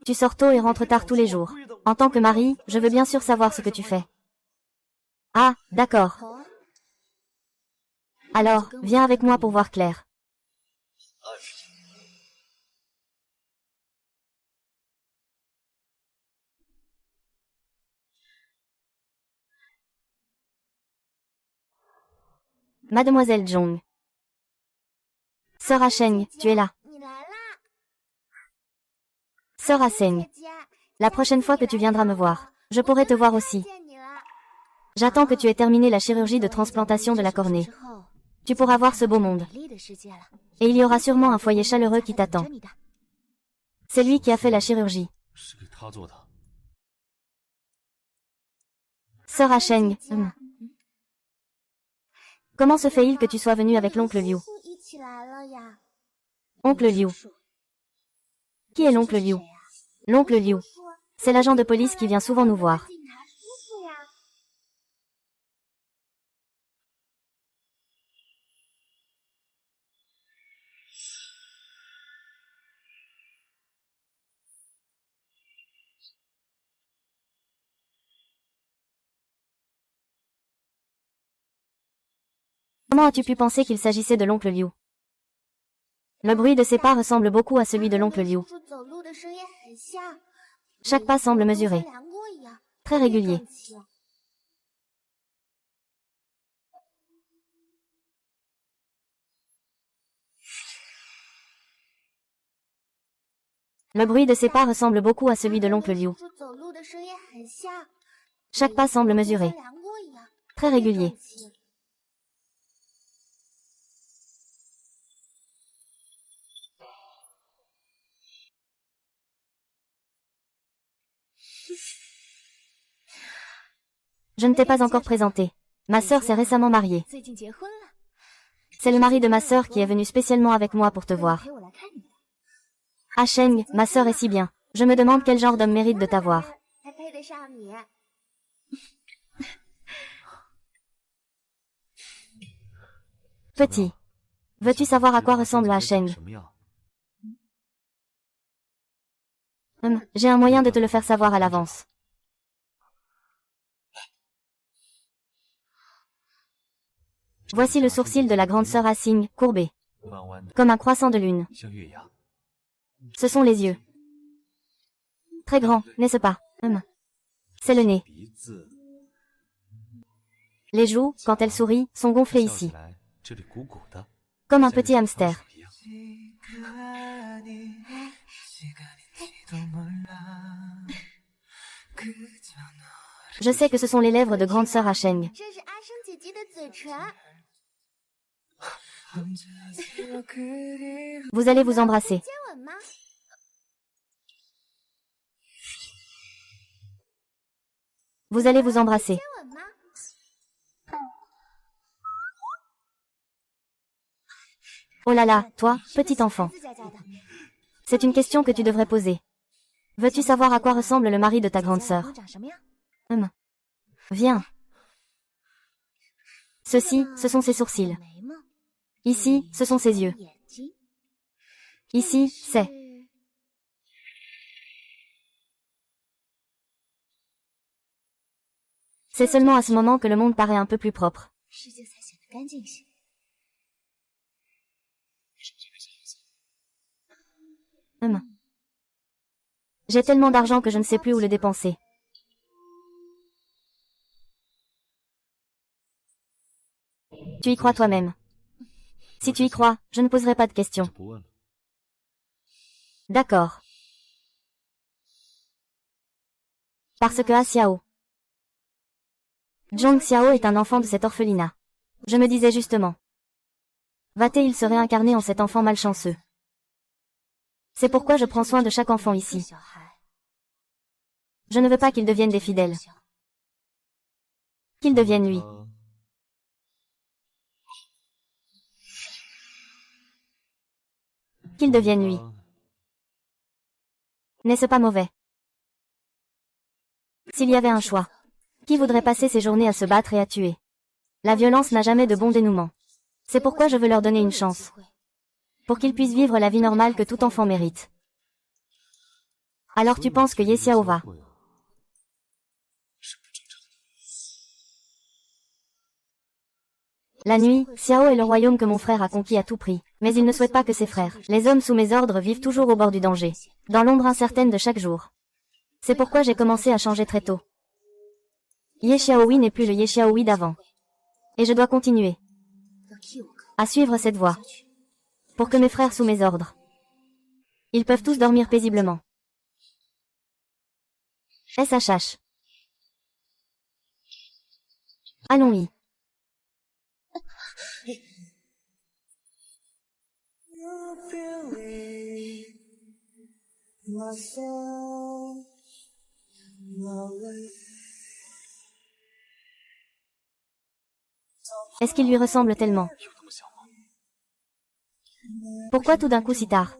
Tu sors tôt et rentres tard tous les jours. En tant que mari, je veux bien sûr savoir ce que tu fais. Ah, d'accord. Alors, viens avec moi pour voir clair. Mademoiselle Zhong. Sœur Asheng, tu es là. Sœur Asheng. La prochaine fois que tu viendras me voir, je pourrai te voir aussi. J'attends que tu aies terminé la chirurgie de transplantation de la cornée. Tu pourras voir ce beau monde. Et il y aura sûrement un foyer chaleureux qui t'attend. C'est lui qui a fait la chirurgie. Sœur Asheng. Comment se fait-il que tu sois venu avec l'oncle Liu? Oncle Liu. Qui est l'oncle Liu? L'oncle Liu. C'est l'agent de police qui vient souvent nous voir. Comment as-tu pu penser qu'il s'agissait de l'oncle Liu? Le bruit de ses pas ressemble beaucoup à celui de l'oncle Liu. Chaque pas semble mesuré. Très régulier. Le bruit de ses pas ressemble beaucoup à celui de l'oncle Liu. Chaque pas semble mesuré. Très régulier. Je ne t'ai pas encore présenté. Ma sœur s'est récemment mariée. C'est le mari de ma sœur qui est venu spécialement avec moi pour te voir. Asheng, ma sœur est si bien. Je me demande quel genre d'homme mérite de t'avoir. Petit. Veux-tu savoir à quoi ressemble Asheng? J'ai un moyen de te le faire savoir à l'avance. Voici le sourcil de la grande sœur Asheng, courbé. Comme un croissant de lune. Ce sont les yeux. Très grands, n'est-ce pas? C'est le nez. Les joues, quand elle sourit, sont gonflées ici. Comme un petit hamster. Je sais que ce sont les lèvres de grande sœur Asheng. Vous allez vous embrasser. Vous allez vous embrasser. Oh là là, toi, petit enfant. C'est une question que tu devrais poser. Veux-tu savoir à quoi ressemble le mari de ta grande sœur? Viens. Ceci, ce sont ses sourcils. Ici, ce sont ses yeux. Ici, c'est... C'est seulement à ce moment que le monde paraît un peu plus propre. J'ai tellement d'argent que je ne sais plus où le dépenser. Tu y crois toi-même. Si tu y crois, je ne poserai pas de questions. D'accord. Parce que Ah Xiao. Zhong Xiao est un enfant de cet orphelinat. Je me disais justement. Va-t-il se réincarner en cet enfant malchanceux? C'est pourquoi je prends soin de chaque enfant ici. Je ne veux pas qu'ils deviennent des fidèles. Qu'ils deviennent lui. Qu'ils deviennent lui. N'est-ce pas mauvais? S'il y avait un choix. Qui voudrait passer ses journées à se battre et à tuer? La violence n'a jamais de bon dénouement. C'est pourquoi je veux leur donner une chance. Pour qu'ils puissent vivre la vie normale que tout enfant mérite. Alors tu penses que Ye Xiao va? La nuit, Xiao est le royaume que mon frère a conquis à tout prix. Mais il ne souhaite pas que ses frères, les hommes sous mes ordres, vivent toujours au bord du danger. Dans l'ombre incertaine de chaque jour. C'est pourquoi j'ai commencé à changer très tôt. Ye Xiaohui n'est plus le Ye Xiaohui d'avant. Et je dois continuer. À suivre cette voie. Pour que mes frères sous mes ordres. Ils peuvent tous dormir paisiblement. SHH. Allons-y. Est-ce qu'il lui ressemble tellement? Pourquoi tout d'un coup si tard?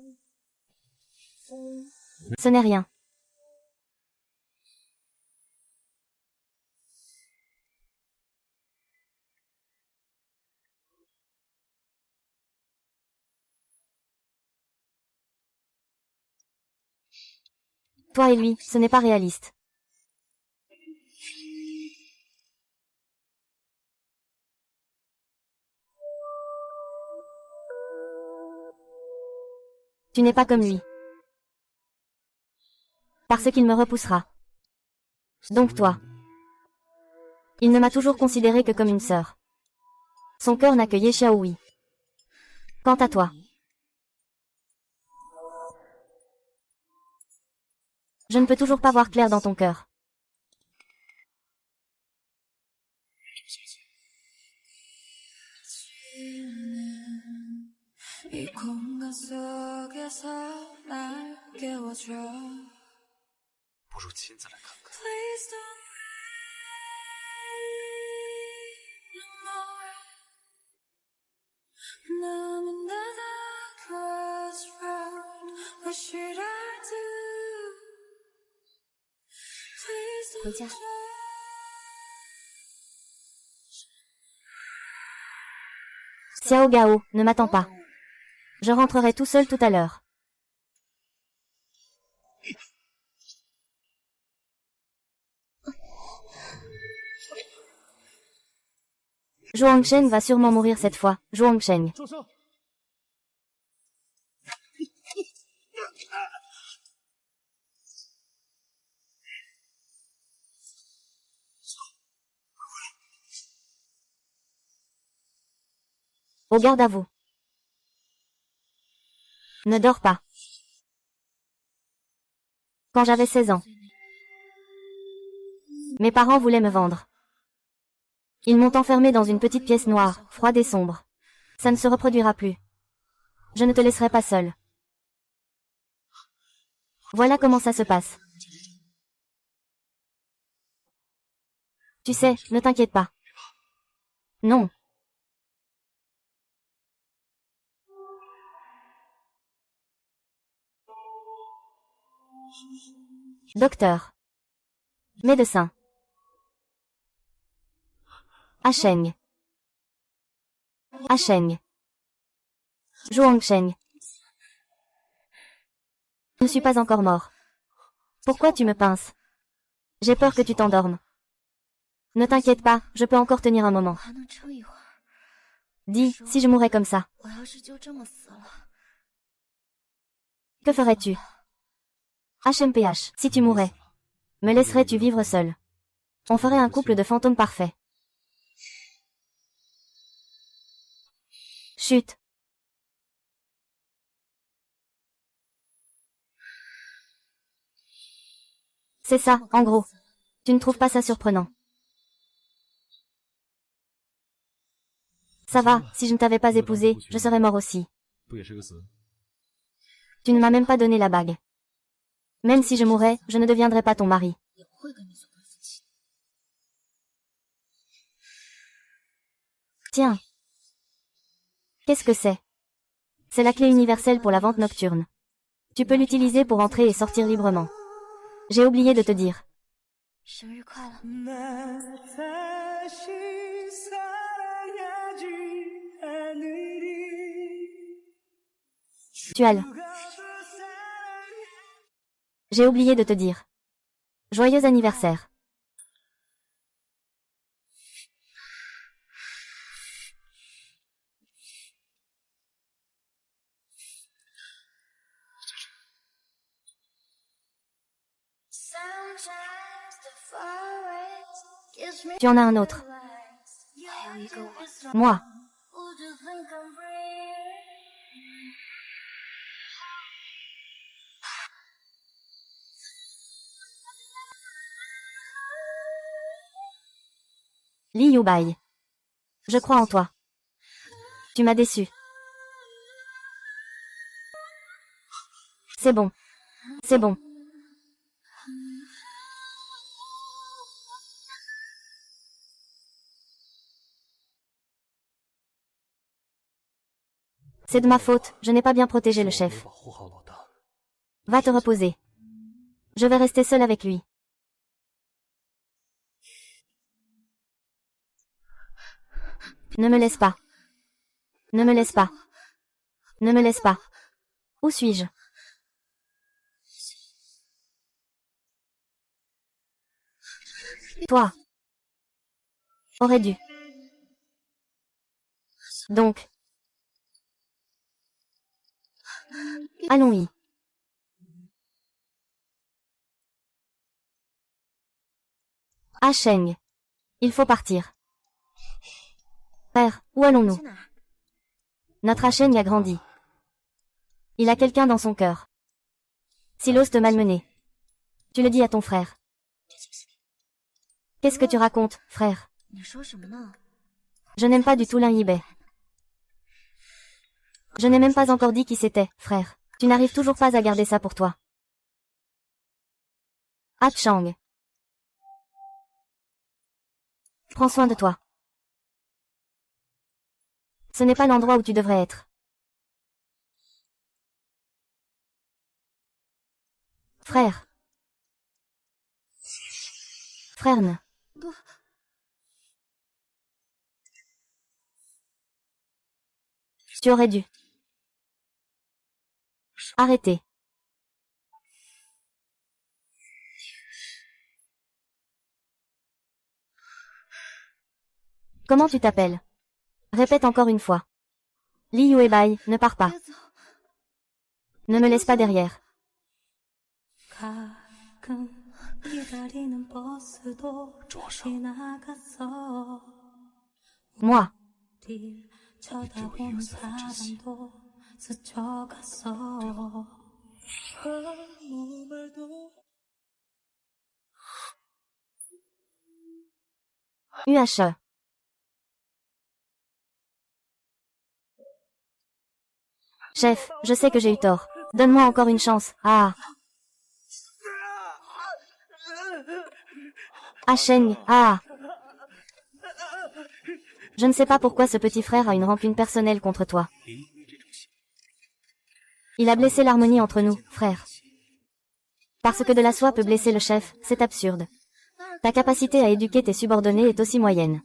Ce n'est rien. Toi et lui, ce n'est pas réaliste. Tu n'es pas comme lui. Parce qu'il me repoussera. Donc toi. Il ne m'a toujours considéré que comme une sœur. Son cœur n'a que Ye Xiaohui. Quant à toi. Je ne peux toujours pas voir clair dans ton cœur. 이 공간 속에서 날 깨워줘 不如亲自来看看。 Please don't wait no more I'm in the crossroad What should I do Please don't 回家。 Xiao Gao, ne m'attends pas. Je rentrerai tout seul tout à l'heure. Zhuangsheng va sûrement mourir cette fois, Zhuangsheng. Au garde à vous. Ne dors pas. Quand j'avais 16 ans. Mes parents voulaient me vendre. Ils m'ont enfermé dans une petite pièce noire, froide et sombre. Ça ne se reproduira plus. Je ne te laisserai pas seul. Voilà comment ça se passe. Tu sais, ne t'inquiète pas. Non. Docteur. Médecin. Asheng. Asheng. Zhuangsheng. Je ne suis pas encore mort. Pourquoi tu me pinces? J'ai peur que tu t'endormes. Ne t'inquiète pas, je peux encore tenir un moment. Dis, si je mourais comme ça. Que ferais-tu? HMPH, si tu mourais. Me laisserais-tu vivre seul? On ferait un couple de fantômes parfait. Chut. C'est ça, en gros. Tu ne trouves pas ça surprenant? Ça va, si je ne t'avais pas épousé, je serais mort aussi. 不也是个死？ Tu ne m'as même pas donné la bague. Même si je mourais, je ne deviendrais pas ton mari. 也不会跟你做对夫妻。 Tiens. Qu'est-ce que c'est? C'est la clé universelle pour la vente nocturne. Tu peux l'utiliser pour entrer et sortir librement. J'ai oublié de te dire. 生日快乐！ 나 다시 사랑하지 않으리. Tu as le. J'ai oublié de te dire. Joyeux anniversaire. Sometimes the forest gives me Tu en as un autre. 还有一个我。 Moi. Would you think I'm free? Li Yubai. Je crois en toi. Tu m'as déçu. C'est bon. C'est bon. C'est de ma faute, je n'ai pas bien protégé le 是我没 chef. 保护好老大。 Va te reposer. Je vais rester seul avec lui. Ne me laisse pas. Ne me laisse pas. Ne me laisse pas. Où suis-je? Toi. Aurais dû. Donc. Allons-y. Ah Sheng. Il faut partir. Père, où allons-nous? 去哪儿？ Notre Hacheng a grandi. Il a quelqu'un dans son cœur. S'il ose te malmener. Tu le dis à ton frère. Qu'est-ce que tu racontes, frère? 你说什么呢？ Je n'aime pas du tout l'Inhibé. Je n'ai même pas encore dit qui c'était, frère. Tu n'arrives toujours pas à garder ça pour toi. Ah Chang. Prends soin de toi. Ce n'est pas l'endroit où tu devrais être. Frère. Frère ne. Tu aurais dû. Arrêter. Comment tu t'appelles? Répète encore une fois. Li Yuebai, ne pars pas. 别走， Ne me laisse pas derrière. 가끔 기다리는 버스도 지나갔어. Moi. 뒤 쳐다보는 사람도 스쳐갔어. 아무 말도 UHE. Chef, je sais que j'ai eu tort. Donne-moi encore une chance. Ah. Ah Sheng, ah. Je ne sais pas pourquoi ce petit frère a une rancune personnelle contre toi. 离你这种行为， Il a blessé l'harmonie entre nous, frère. Parce que de la soie peut blesser le chef, c'est absurde. Ta capacité à éduquer tes subordonnés est aussi moyenne.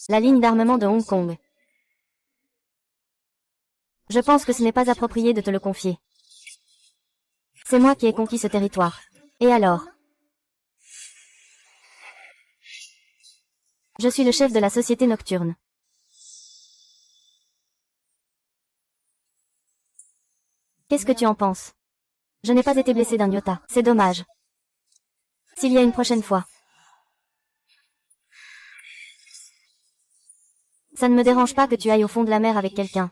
La ligne d'armement de Hong Kong. Je pense que ce n'est pas approprié de te le confier. C'est moi qui ai conquis ce territoire. Et alors? Je suis le chef de la société nocturne. Qu'est-ce que tu en penses? Je n'ai pas été blessé d'un iota, c'est dommage. S'il y a une prochaine fois. Ça ne me dérange pas que tu ailles au fond de la mer avec quelqu'un.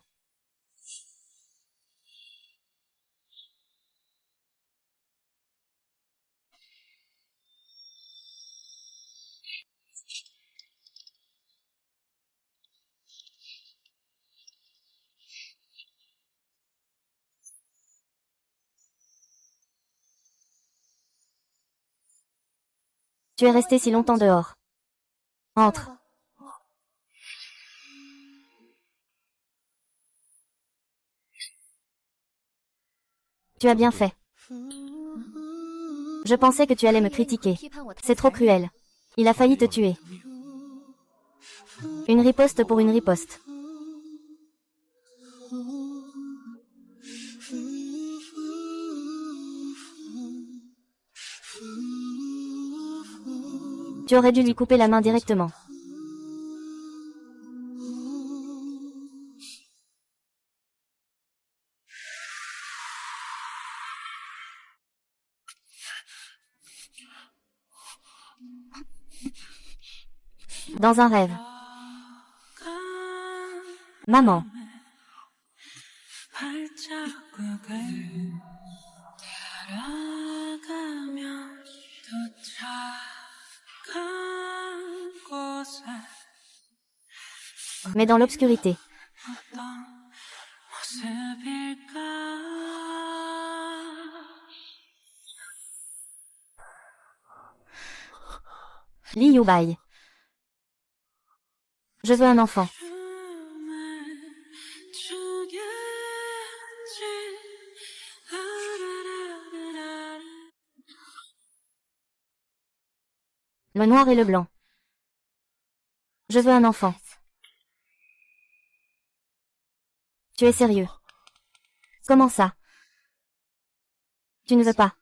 Tu es resté si longtemps dehors. Entre. Tu as bien fait. Je pensais que tu allais me critiquer. C'est trop cruel. Il a failli te tuer. Une riposte pour une riposte. Tu aurais dû lui couper la main directement. Dans un rêve. Maman. 발자국을 따라가면 도착한 곳에 Mais dans l'obscurité. 어떤 모습일까 Li Yubai. Je veux un enfant. 춤을 추겠지 라라라라라. Le noir et le blanc. Je veux un enfant. Tu es sérieux? Comment ça? Tu ne veux pas?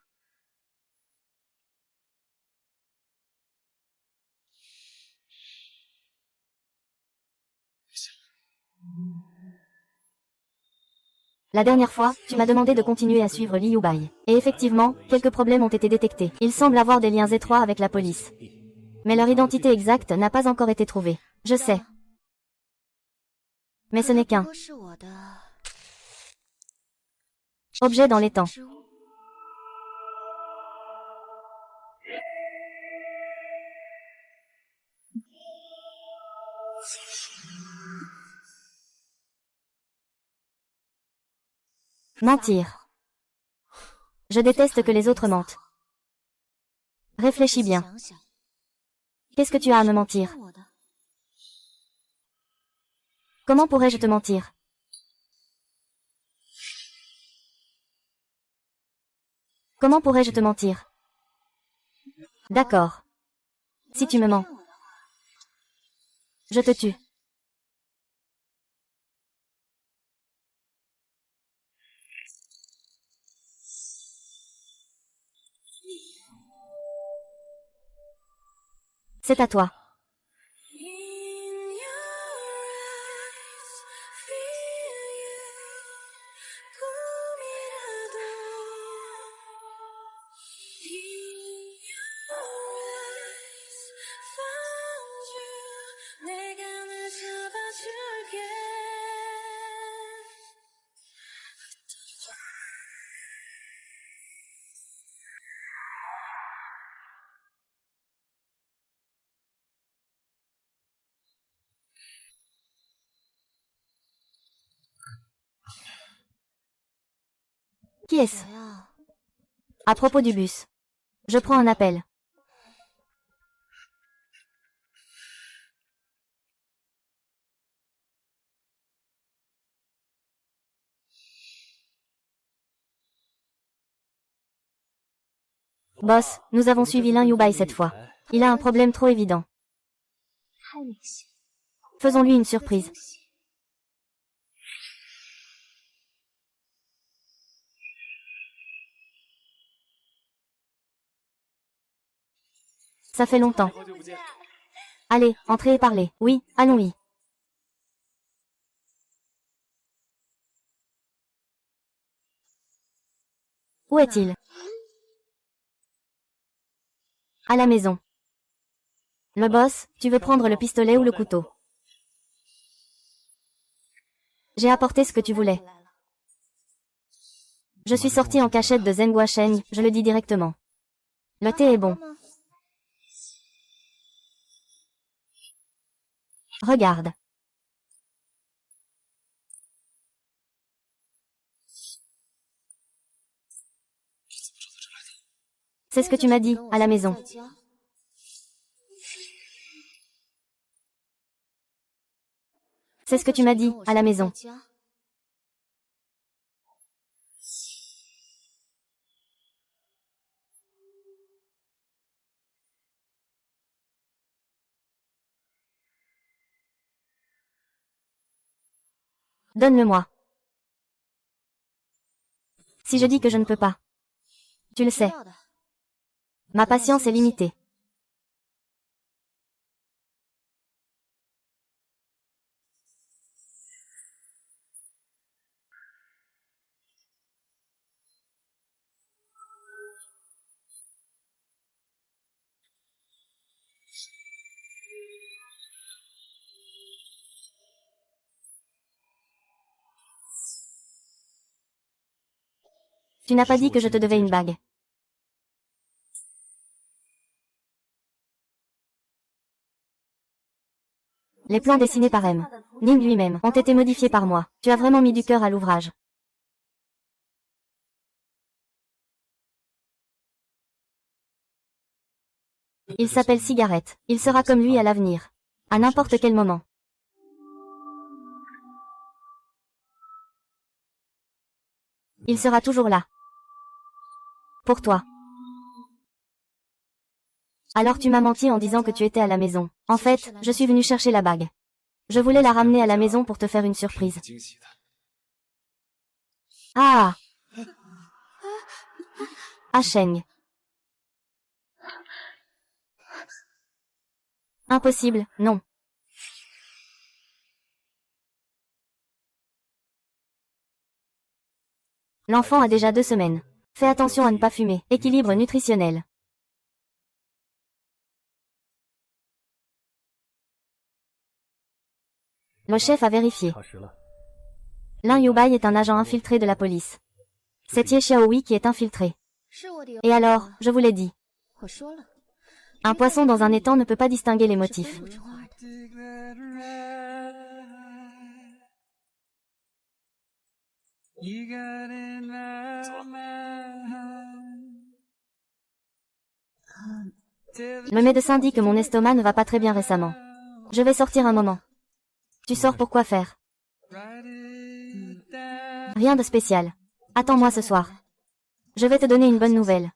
La dernière fois, tu m'as demandé de continuer à suivre Li Yubai. Et effectivement, quelques problèmes ont été détectés. Ils semblent avoir des liens étroits avec la police. Mais leur identité exacte n'a pas encore été trouvée. Je sais. Mais ce n'est qu'un objet dans les temps. Mentir. Je déteste que les autres mentent. Réfléchis bien. Qu'est-ce que tu as à me mentir? Comment pourrais-je te mentir? Comment pourrais-je te mentir? D'accord. Si tu me mens, je te tue. C'est à toi. In your eyes, feel you. 꿈이라도 In your eyes, found you. 내가 널 잡아줄게. Qui est-ce? À propos du bus. Je prends un appel. Boss, nous avons suivi Lin Yubai cette fois. Il a un problème trop évident. Faisons-lui une surprise. Ça fait longtemps. Allez, entrez et parlez. Oui, allons-y. Où est-il? À la maison. Le boss, tu veux prendre le pistolet ou le couteau? J'ai apporté ce que tu voulais. Je suis sorti en cachette de Zheng Guosheng, je le dis directement. Le thé est bon. Regarde. C'est ce que tu m'as dit, à la maison. C'est ce que tu m'as dit, à la maison. Donne-le-moi. Si je dis que je ne peux pas. Tu le sais. Ma patience est limitée. Tu n'as pas dit que je te devais une bague. Les plans dessinés par M. Ning lui-même ont été modifiés par moi. Tu as vraiment mis du cœur à l'ouvrage. Il s'appelle Cigarette. Il sera comme lui à l'avenir. À n'importe quel moment. Il sera toujours là. Pour toi. Alors tu m'as menti en disant que tu étais à la maison. En fait, je suis venu chercher la bague. Je voulais la ramener à la maison pour te faire une surprise. Ah! Ah Sheng. Impossible, non. L'enfant a déjà 2 semaines. Fais attention à ne pas fumer. Équilibre nutritionnel. Le chef a vérifié. Lin Youbai est un agent infiltré de la police. C'est Ye Xiaohui qui est infiltré. Et alors, je vous l'ai dit. Un poisson dans un étang ne peut pas distinguer les motifs. Le médecin dit que mon estomac ne va pas très bien récemment. Je vais sortir un moment. Tu sors pour quoi faire? Rien de spécial. Attends-moi ce soir. Je vais te donner une bonne nouvelle.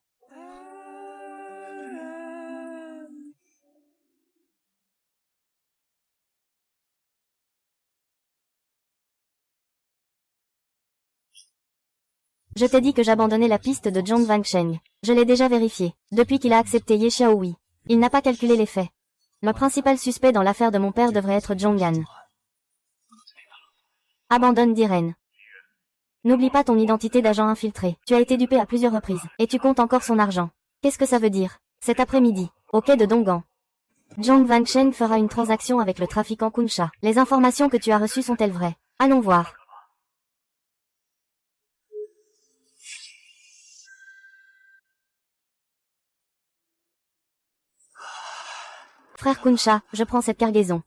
Je t'ai dit que j'abandonnais la piste de Zhong Wansheng. Je l'ai déjà vérifié. Depuis qu'il a accepté Ye Xiaohui. Il n'a pas calculé les faits. Le principal suspect dans l'affaire de mon père devrait être Zhong Yan. Abandonne Diren. N'oublie pas ton identité d'agent infiltré. Tu as été dupé à plusieurs reprises. Et tu comptes encore son argent. Qu'est-ce que ça veut dire? Cet après-midi, au quai de Donggan. Zhong Wansheng fera une transaction avec le trafiquant Kunsha. Les informations que tu as reçues sont-elles vraies? Allons voir. Frère Kunsha, je prends cette cargaison.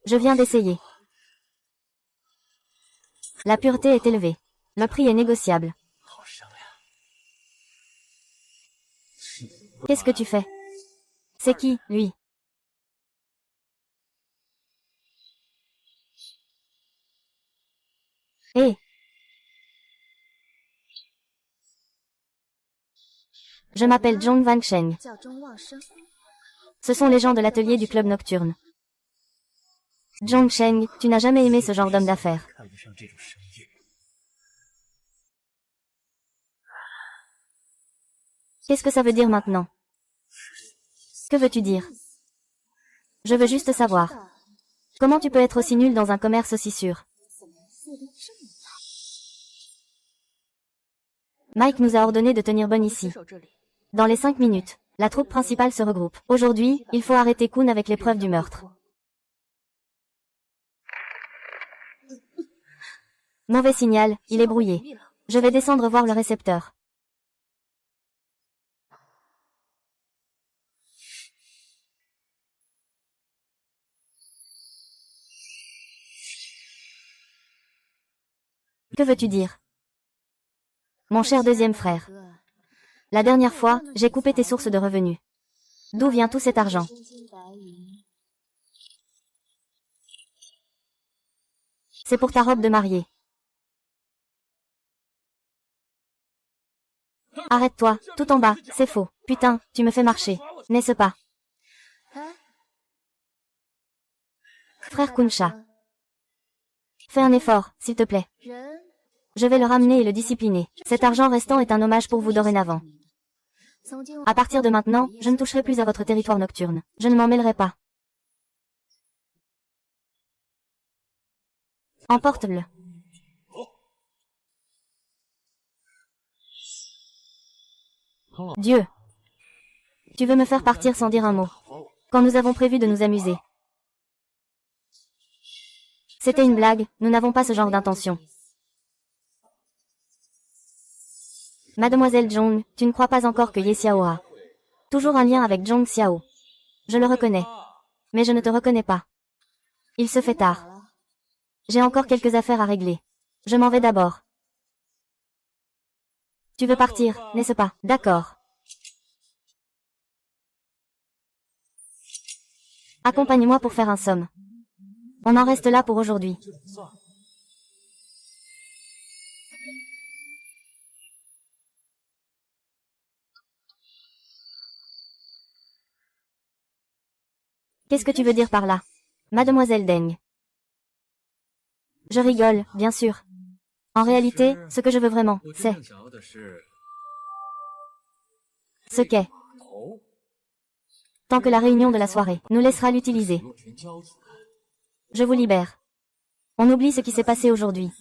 Je viens d'essayer. La pureté est élevée. Le prix est négociable. Qu'est-ce que tu fais? C'est qui, lui? Hé! Je m'appelle Zhong Wansheng. Ce sont les gens de l'atelier du club nocturne. Zhong Sheng, tu n'as jamais aimé ce genre d'homme d'affaires. Qu'est-ce que ça veut dire maintenant? Que veux-tu dire? Je veux juste savoir. Comment tu peux être aussi nul dans un commerce aussi sûr? Mike nous a ordonné de tenir bon ici. Dans les 5 minutes, la troupe principale se regroupe. Aujourd'hui, il faut arrêter Kun avec les preuves du meurtre. Mauvais signal, il est brouillé. Je vais descendre voir le récepteur. Que veux-tu dire? Mon cher deuxième frère. La dernière fois, j'ai coupé tes sources de revenus. D'où vient tout cet argent? C'est pour ta robe de mariée. Arrête-toi, tout en bas, c'est faux. Putain, tu me fais marcher. N'est-ce pas? Frère Kunsha. Fais un effort, s'il te plaît. Je vais le ramener et le discipliner. Cet argent restant est un hommage pour vous dorénavant. À partir de maintenant, je ne toucherai plus à votre territoire nocturne. Je ne m'en mêlerai pas. Emporte-le. Dieu. Tu veux me faire partir sans dire un mot. Quand nous avons prévu de nous amuser. C'était une blague, nous n'avons pas ce genre d'intention. Mademoiselle Zhong, tu ne crois pas encore que Ye Xiao a toujours un lien avec Zhong Xiao. Je le reconnais. Mais je ne te reconnais pas. Il se fait tard. J'ai encore quelques affaires à régler. Je m'en vais d'abord. Tu veux partir, n'est-ce pas? D'accord. Accompagne-moi pour faire un somme. On en reste là pour aujourd'hui. Qu'est-ce que tu veux dire par là? Mademoiselle Deng. Je rigole, bien sûr. En réalité, ce que je veux vraiment, c'est ce qu'est. Tant que la réunion de la soirée nous laissera l'utiliser. Je vous libère. On oublie ce qui s'est passé aujourd'hui.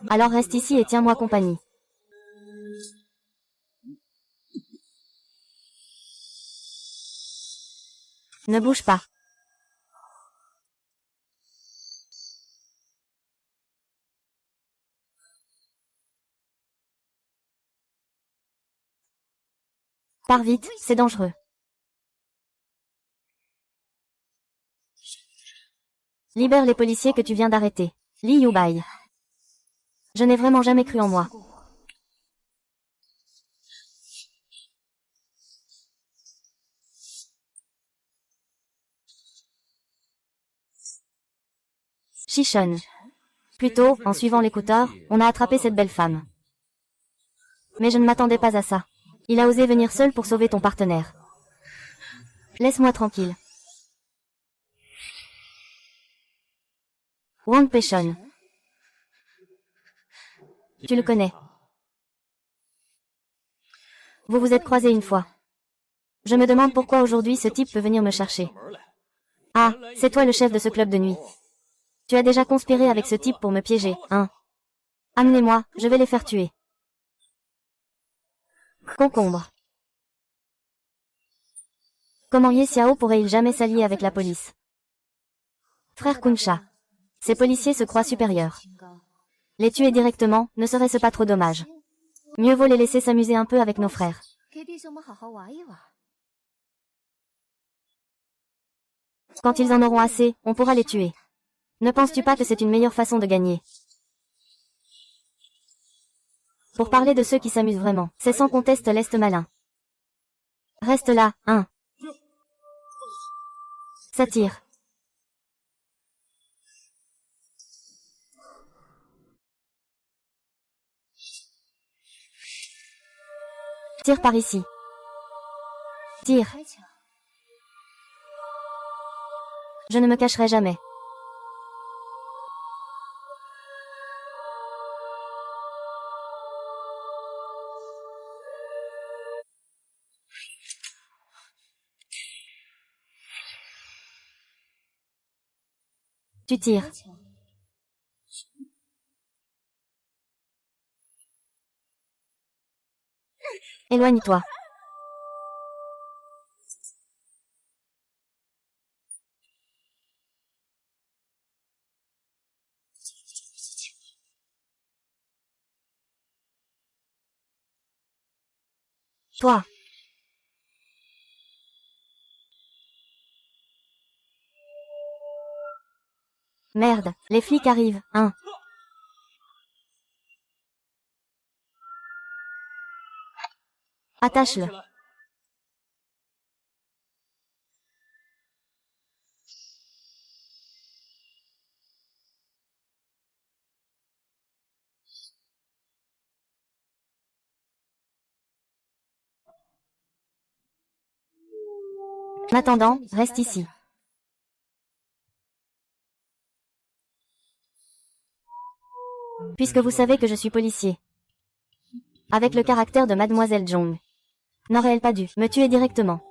Alors reste ici et tiens-moi compagnie. Ne bouge pas. Pars vite, c'est dangereux. Libère les policiers que tu viens d'arrêter. Li Yubai. Je n'ai vraiment jamais cru en moi. Shishon. Plutôt, en suivant l'écouteur, on a attrapé cette belle femme. Mais je ne m'attendais pas à ça. Il a osé venir seul pour sauver ton partenaire. Laisse-moi tranquille. Wang Peichon. Tu le connais. Vous vous êtes croisés une fois. Je me demande pourquoi aujourd'hui ce type peut venir me chercher. Ah, c'est toi le chef de ce club de nuit. Tu as déjà conspiré avec ce type pour me piéger, hein? Amenez-moi, je vais les faire tuer. Concombre. Comment Ye Xiao pourrait-il jamais s'allier avec la police? Frère Kunsha. Ces policiers se croient supérieurs. Les tuer directement, ne serait-ce pas trop dommage? Mieux vaut les laisser s'amuser un peu avec nos frères. Quand ils en auront assez, on pourra les tuer. Ne penses-tu pas que c'est une meilleure façon de gagner? Pour parler de ceux qui s'amusent vraiment, c'est sans conteste l'Est malin. Reste là, hein. Ça tire. Tire par ici. Tire. Je ne me cacherai jamais. Tu tires. Éloigne-toi. Toi. Merde, les flics arrivent, hein. Attache-le. En attendant, reste ici. Puisque vous savez que je suis policier. Avec le caractère de Mademoiselle Jong. N'aurait-elle pas dû me tuer directement?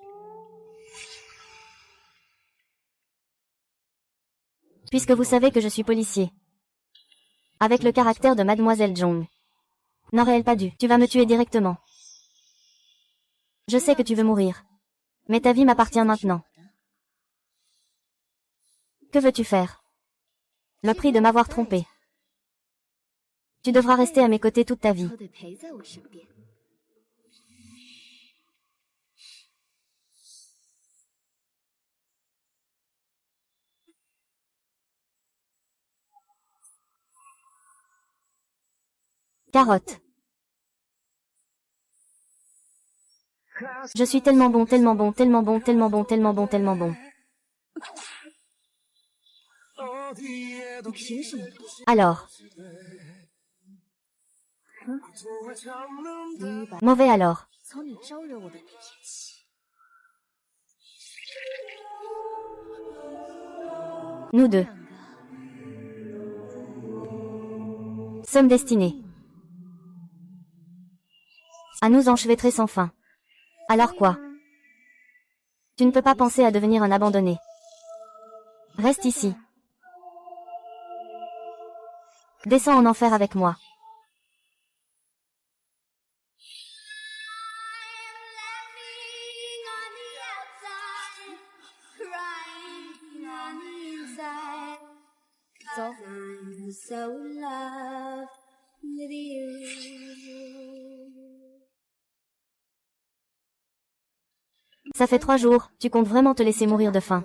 Puisque vous savez que je suis policier. Avec le caractère de Mademoiselle Jong. N'aurait-elle pas dû? Tu vas me tuer directement. Je sais que tu veux mourir. Mais ta vie m'appartient maintenant. Que veux-tu faire? Le prix de m'avoir trompé. Tu devras rester à mes côtés toute ta vie. Carotte. Je suis tellement bon, tellement bon, tellement bon, tellement bon, tellement bon, tellement bon. Alors. Mauvais alors. Nous deux. Sommes destinés à nous enchevêtrer sans fin. Alors quoi? Tu ne peux pas penser à devenir un abandonné. Reste ici. Descends en enfer avec moi. Ça fait 3 jours, tu comptes vraiment te laisser mourir de faim?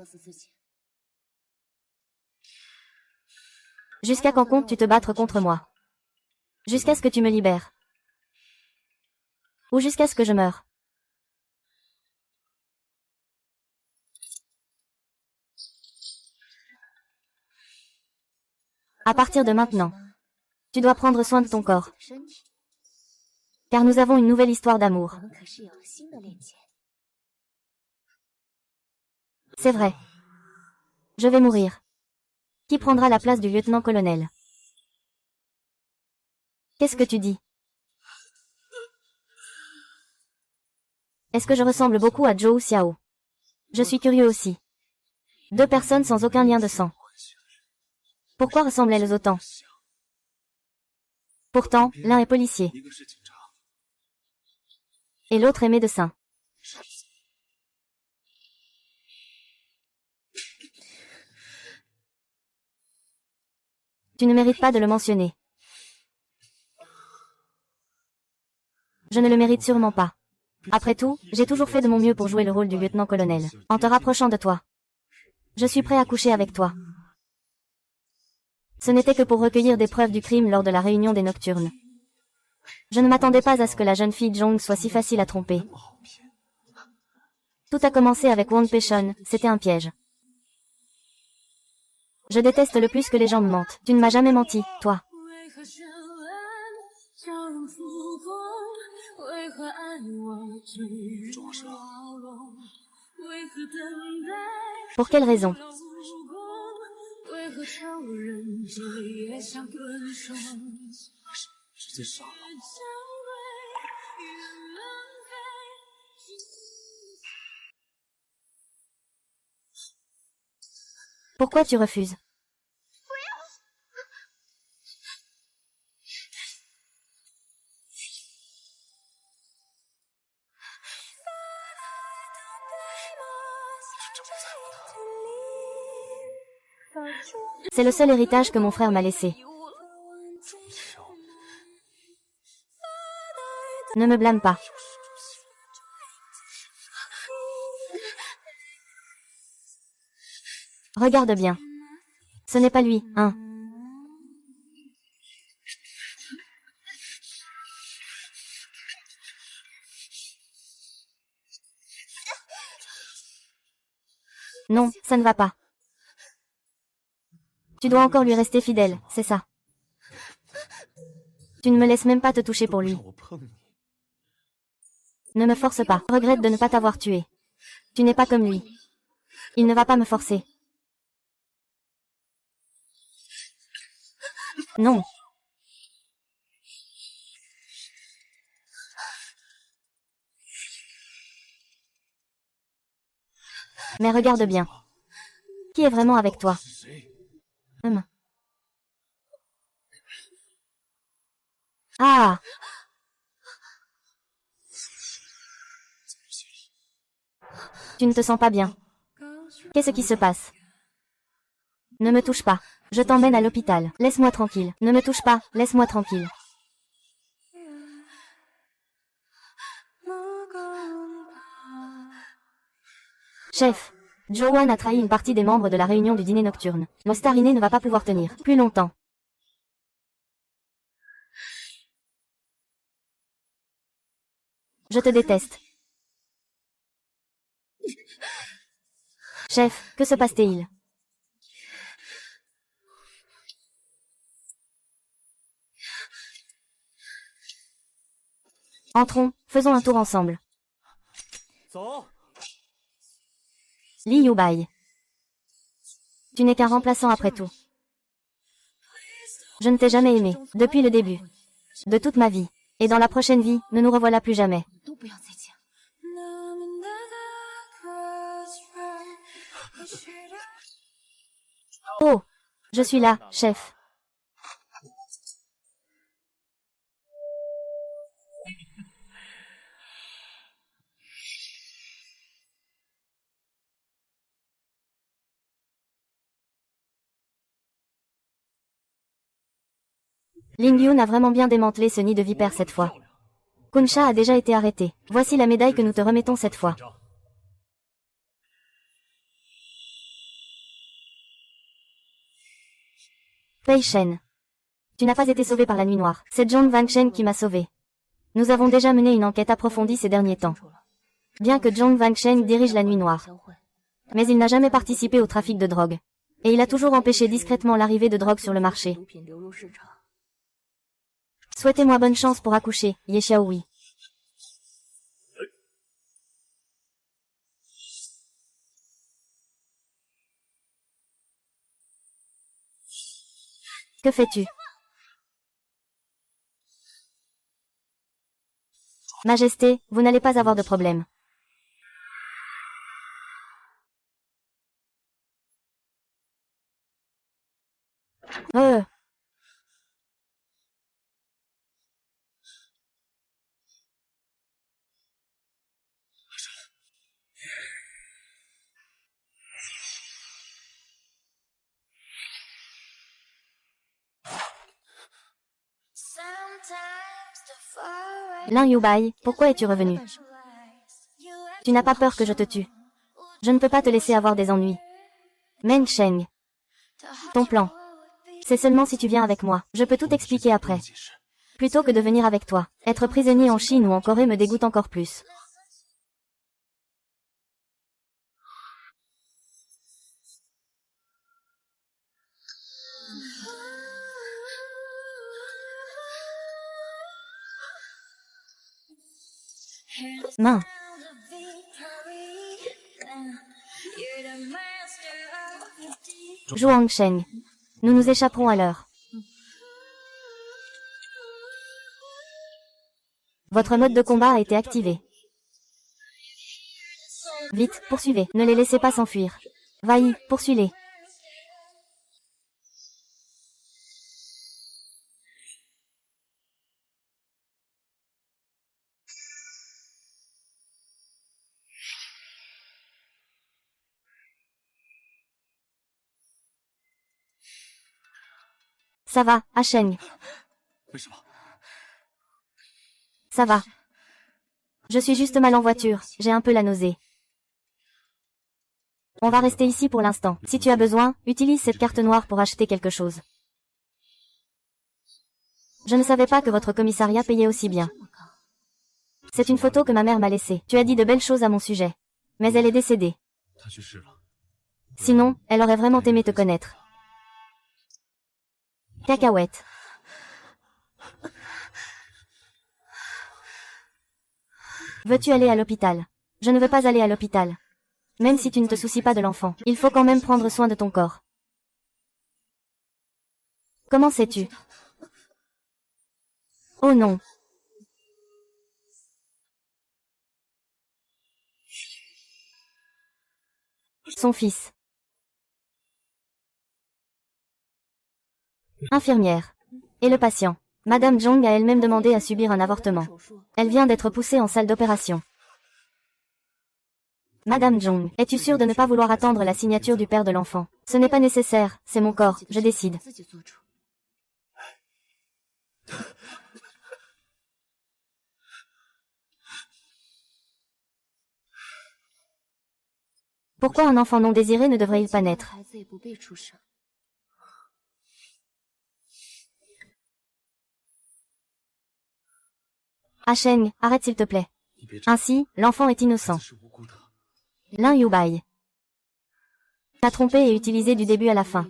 Jusqu'à quand comptes-tu te battre contre moi? Jusqu'à ce que tu me libères? Ou jusqu'à ce que je meure? À partir de maintenant, tu dois prendre soin de ton corps. Car nous avons une nouvelle histoire d'amour. C'est vrai. Je vais mourir. Qui prendra la place du lieutenant-colonel? Qu'est-ce que tu dis? Est-ce que je ressemble beaucoup à Zhou Xiao? Je suis curieux aussi. 2 personnes sans aucun lien de sang. Pourquoi ressemblent-elles autant? Pourtant, l'un est policier. Et l'autre est médecin. Tu ne mérites pas de le mentionner. Je ne le mérite sûrement pas. Après tout, j'ai toujours fait de mon mieux pour jouer le rôle du lieutenant-colonel, en te rapprochant de toi. Je suis prêt à coucher avec toi. Ce n'était que pour recueillir des preuves du crime lors de la réunion des Nocturnes. Je ne m'attendais pas à ce que la jeune fille Jong soit si facile à tromper. Tout a commencé avec Wang Peichon, c'était un piège. Je déteste le plus que les gens me mentent. Tu ne m'as jamais menti, toi. Pour quelle raison? Pourquoi tu refuses? C'est le seul héritage que mon frère m'a laissé. Ne me blâme pas. Regarde bien. Ce n'est pas lui, hein. Non, ça ne va pas. Tu dois encore lui rester fidèle, c'est ça. Tu ne me laisses même pas te toucher pour lui. Ne me force pas. Je regrette de ne pas t'avoir tué. Tu n'es pas comme lui. Il ne va pas me forcer. Non. Mais regarde bien. Qui est vraiment avec toi? Ah! Tu ne te sens pas bien. Qu'est-ce qui se passe? Ne me touche pas. Je t'emmène à l'hôpital. Laisse-moi tranquille. Ne me touche pas. Laisse-moi tranquille. Chef, Joanne a trahi une partie des membres de la réunion du dîner nocturne. Le stariné ne va pas pouvoir tenir plus longtemps. Je te déteste. Chef, que se passe-t-il? Entrons, faisons un tour ensemble. Li Yubai. Tu n'es qu'un remplaçant après tout. Je ne t'ai jamais aimé, depuis le début. De toute ma vie. Et dans la prochaine vie, ne nous revoilà plus jamais. Oh! Je suis là, chef. Ling Yun a vraiment bien démantelé ce nid de vipères cette fois. Kunsha a déjà été arrêté. Voici la médaille que nous te remettons cette fois. Pei Shen. Tu n'as pas été sauvé par la nuit noire. C'est Zhang Wangshen qui m'a sauvé. Nous avons déjà mené une enquête approfondie ces derniers temps. Bien que Zhang Wangshen dirige la nuit noire. Mais il n'a jamais participé au trafic de drogue. Et il a toujours empêché discrètement l'arrivée de drogue sur le marché. Souhaitez-moi bonne chance pour accoucher, Ye Xiaohui. Que fais-tu? Majesté, vous n'allez pas avoir de problème. Lin Yubai, pourquoi es-tu revenu? Tu n'as pas peur que je te tue? Je ne peux pas te laisser avoir des ennuis. Meng Sheng. Ton plan. C'est seulement si tu viens avec moi. Je peux tout expliquer après. Plutôt que de venir avec toi. Être prisonnier en Chine ou en Corée me dégoûte encore plus. Main. Zhuang Sheng. Nous nous échapperons à l'heure. Votre mode de combat a été activé. Vite, poursuivez. Ne les laissez pas s'enfuir. Vailly, poursuis-les. Ça va, Asheng. Ça va. Je suis juste mal en voiture, j'ai un peu la nausée. On va rester ici pour l'instant. Si tu as besoin, utilise cette carte noire pour acheter quelque chose. Je ne savais pas que votre commissariat payait aussi bien. C'est une photo que ma mère m'a laissée. Tu as dit de belles choses à mon sujet. Mais elle est décédée. Sinon, elle aurait vraiment aimé te connaître. Cacahuète. Veux-tu aller à l'hôpital? Je ne veux pas aller à l'hôpital. Même si tu ne te soucies pas de l'enfant, il faut quand même prendre soin de ton corps. Comment sais-tu? Oh non. Son fils. Infirmière. Et le patient. Madame Zhong a elle-même demandé à subir un avortement. Elle vient d'être poussée en salle d'opération. Madame Zhong, es-tu sûre de ne pas vouloir attendre la signature du père de l'enfant? Ce n'est pas nécessaire, c'est mon corps, je décide. Pourquoi un enfant non désiré ne devrait-il pas naître? Ah Sheng, arrête s'il te plaît. Ainsi, l'enfant est innocent. Lin Yubai a trompé et utilisé du début à la fin.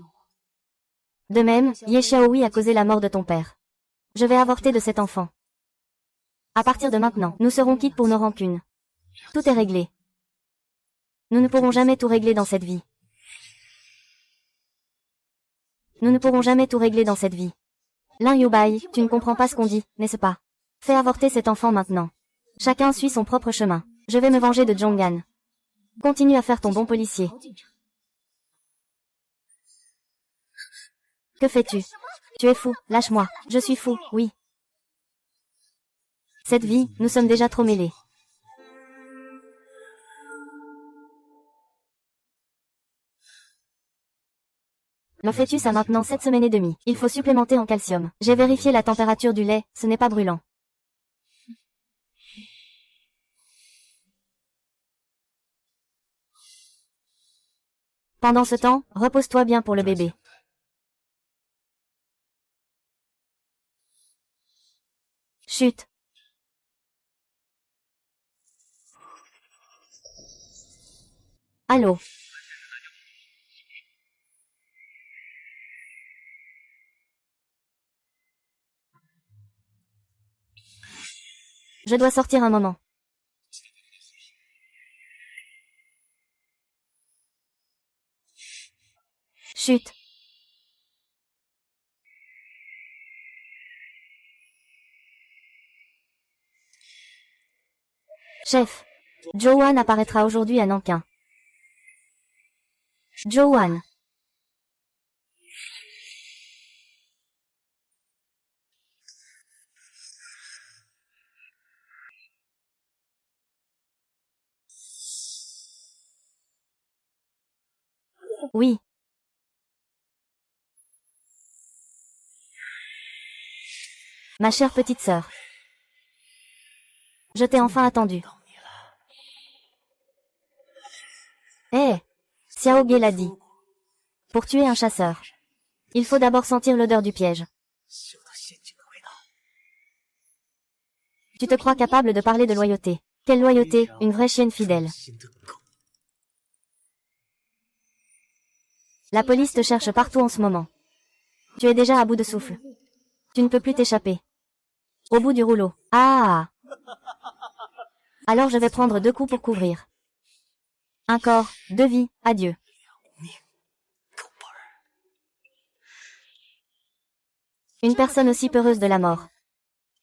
De même, Ye Xiaohui a causé la mort de ton père. Je vais avorter de cet enfant. À partir de maintenant, nous serons quittes pour nos rancunes. Tout est réglé. Nous ne pourrons jamais tout régler dans cette vie. Nous ne pourrons jamais tout régler dans cette vie. Lin Yubai, tu ne comprends pas ce qu'on dit, n'est-ce pas? Fais avorter cet enfant maintenant. Chacun suit son propre chemin. Je vais me venger de Zhonggan. Continue à faire ton bon policier. Que fais-tu? Tu es fou, lâche-moi. Je suis fou, oui. Cette vie, nous sommes déjà trop mêlés. Le fœtus a maintenant 7 semaines et demie. Il faut supplémenter en calcium. J'ai vérifié la température du lait, ce n'est pas brûlant. Pendant ce temps, repose-toi bien pour le bébé. Chut. Allô? Je dois sortir un moment. Chut. Chef. Joanne apparaîtra aujourd'hui à Nankin. Joanne. Oui. Ma chère petite sœur. Je t'ai enfin attendu. Eh, Xiao Ge l'a dit. Pour tuer un chasseur, il faut d'abord sentir l'odeur du piège. Tu te crois capable de parler de loyauté. Quelle loyauté, une vraie chienne fidèle. La police te cherche partout en ce moment. Tu es déjà à bout de souffle. Tu ne peux plus t'échapper. Au bout du rouleau. Ah! Alors je vais prendre 2 coups pour couvrir. Un corps, 2 vies, adieu. Une personne aussi peureuse de la mort.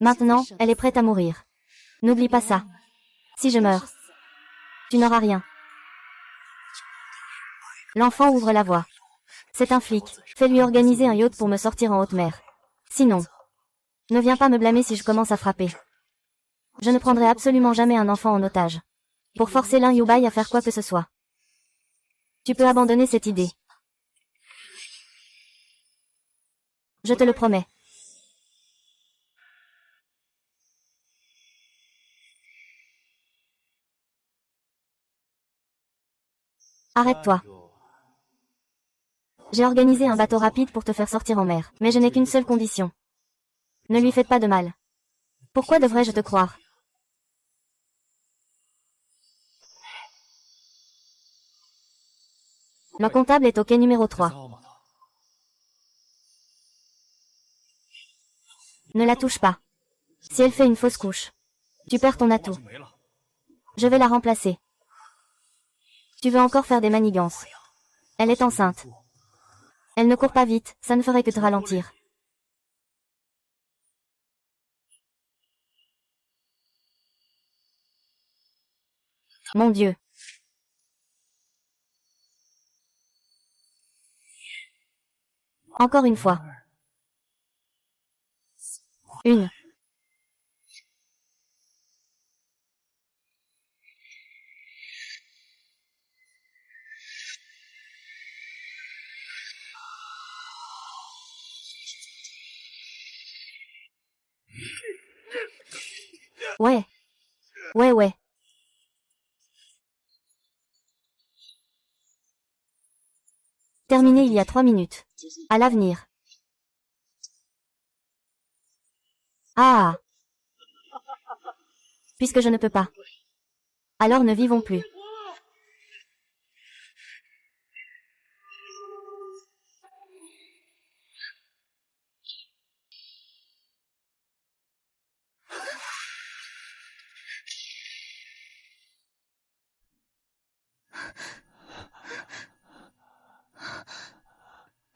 Maintenant, elle est prête à mourir. N'oublie pas ça. Si je meurs, tu n'auras rien. L'enfant ouvre la voie. C'est un flic. Fais-lui organiser un yacht pour me sortir en haute mer. Sinon, ne viens pas me blâmer si je commence à frapper. Je ne prendrai absolument jamais un enfant en otage. Pour forcer Lin Yubai à faire quoi que ce soit. Tu peux abandonner cette idée. Je te le promets. Arrête-toi. J'ai organisé un bateau rapide pour te faire sortir en mer, mais je n'ai qu'une seule condition. Ne lui faites pas de mal. Pourquoi devrais-je te croire? Le comptable est au quai numéro 3. Ne la touche pas. Si elle fait une fausse couche, tu perds ton atout. Je vais la remplacer. Tu veux encore faire des manigances. Elle est enceinte. Elle ne court pas vite, ça ne ferait que te ralentir. Mon Dieu. Encore une fois. Une. Ouais. Ouais. Terminé il y a 3 minutes. À l'avenir. Ah. Puisque je ne peux pas. Alors ne vivons plus.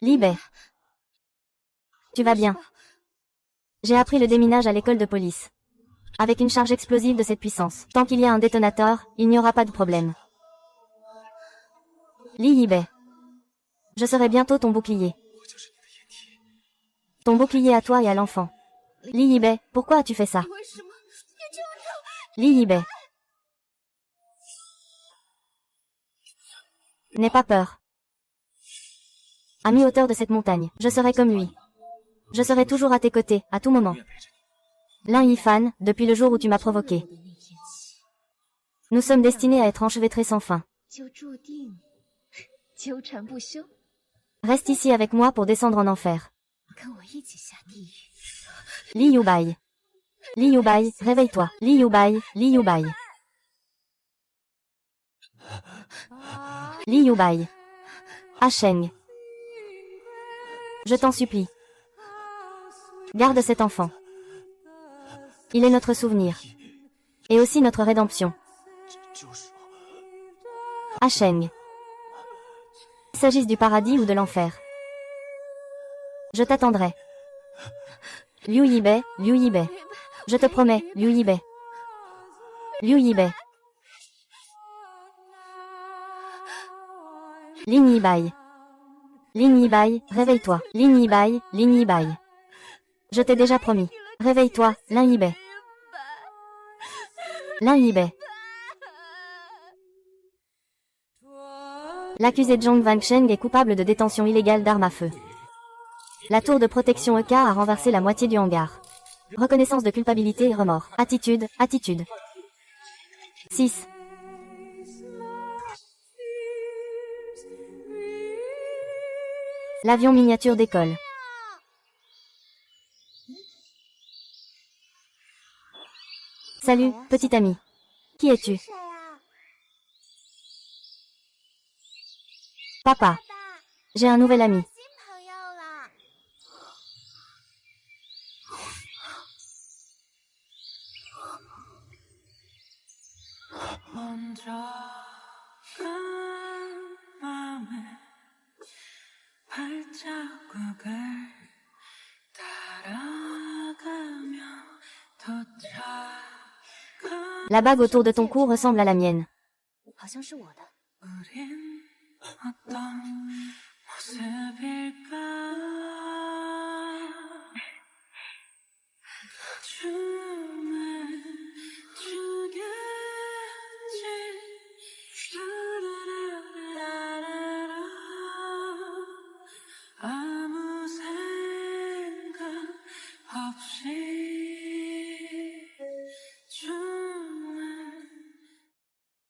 Libé. Tu vas bien. J'ai appris le déminage à l'école de police. Avec une charge explosive de cette puissance. Tant qu'il y a un détonateur, il n'y aura pas de problème. Li Yibei. Je serai bientôt ton bouclier. Ton bouclier à toi et à l'enfant. Li Yibei, pourquoi as-tu fait ça? Li Yibei. N'aie pas peur. À mi-hauteur de cette montagne, je serai comme lui. Je serai toujours à tes côtés, à tout moment. Lin Yifan, depuis le jour où tu m'as provoqué. Nous sommes destinés à être enchevêtrés sans fin. Reste ici avec moi pour descendre en enfer. Li Yubai. Li Yubai, réveille-toi. Li Yubai, Li Yubai. Li Yubai. Asheng. Je t'en supplie. Garde cet enfant. Il est notre souvenir. Et aussi notre rédemption. Asheng. Qu'il s'agisse du paradis ou de l'enfer. Je t'attendrai. Liu Yibei, Liu Yibei. Je te promets, Liu Yibei. Liu Yibei. Lin Yibai. Lin Yibai, réveille-toi. Lin Yibai, Lin Yibai. Je t'ai déjà promis. Réveille-toi, Lin Yibei. Lin Yibei. L'accusé Zhong Wansheng est coupable de détention illégale d'armes à feu. La tour de protection EK a renversé la moitié du hangar. Reconnaissance de culpabilité et remords. Attitude, attitude. 6. L'avion miniature d'école. Salut, petit ami. Qui es-tu? Papa. J'ai un nouvel ami. La bague autour de ton cou ressemble à la mienne.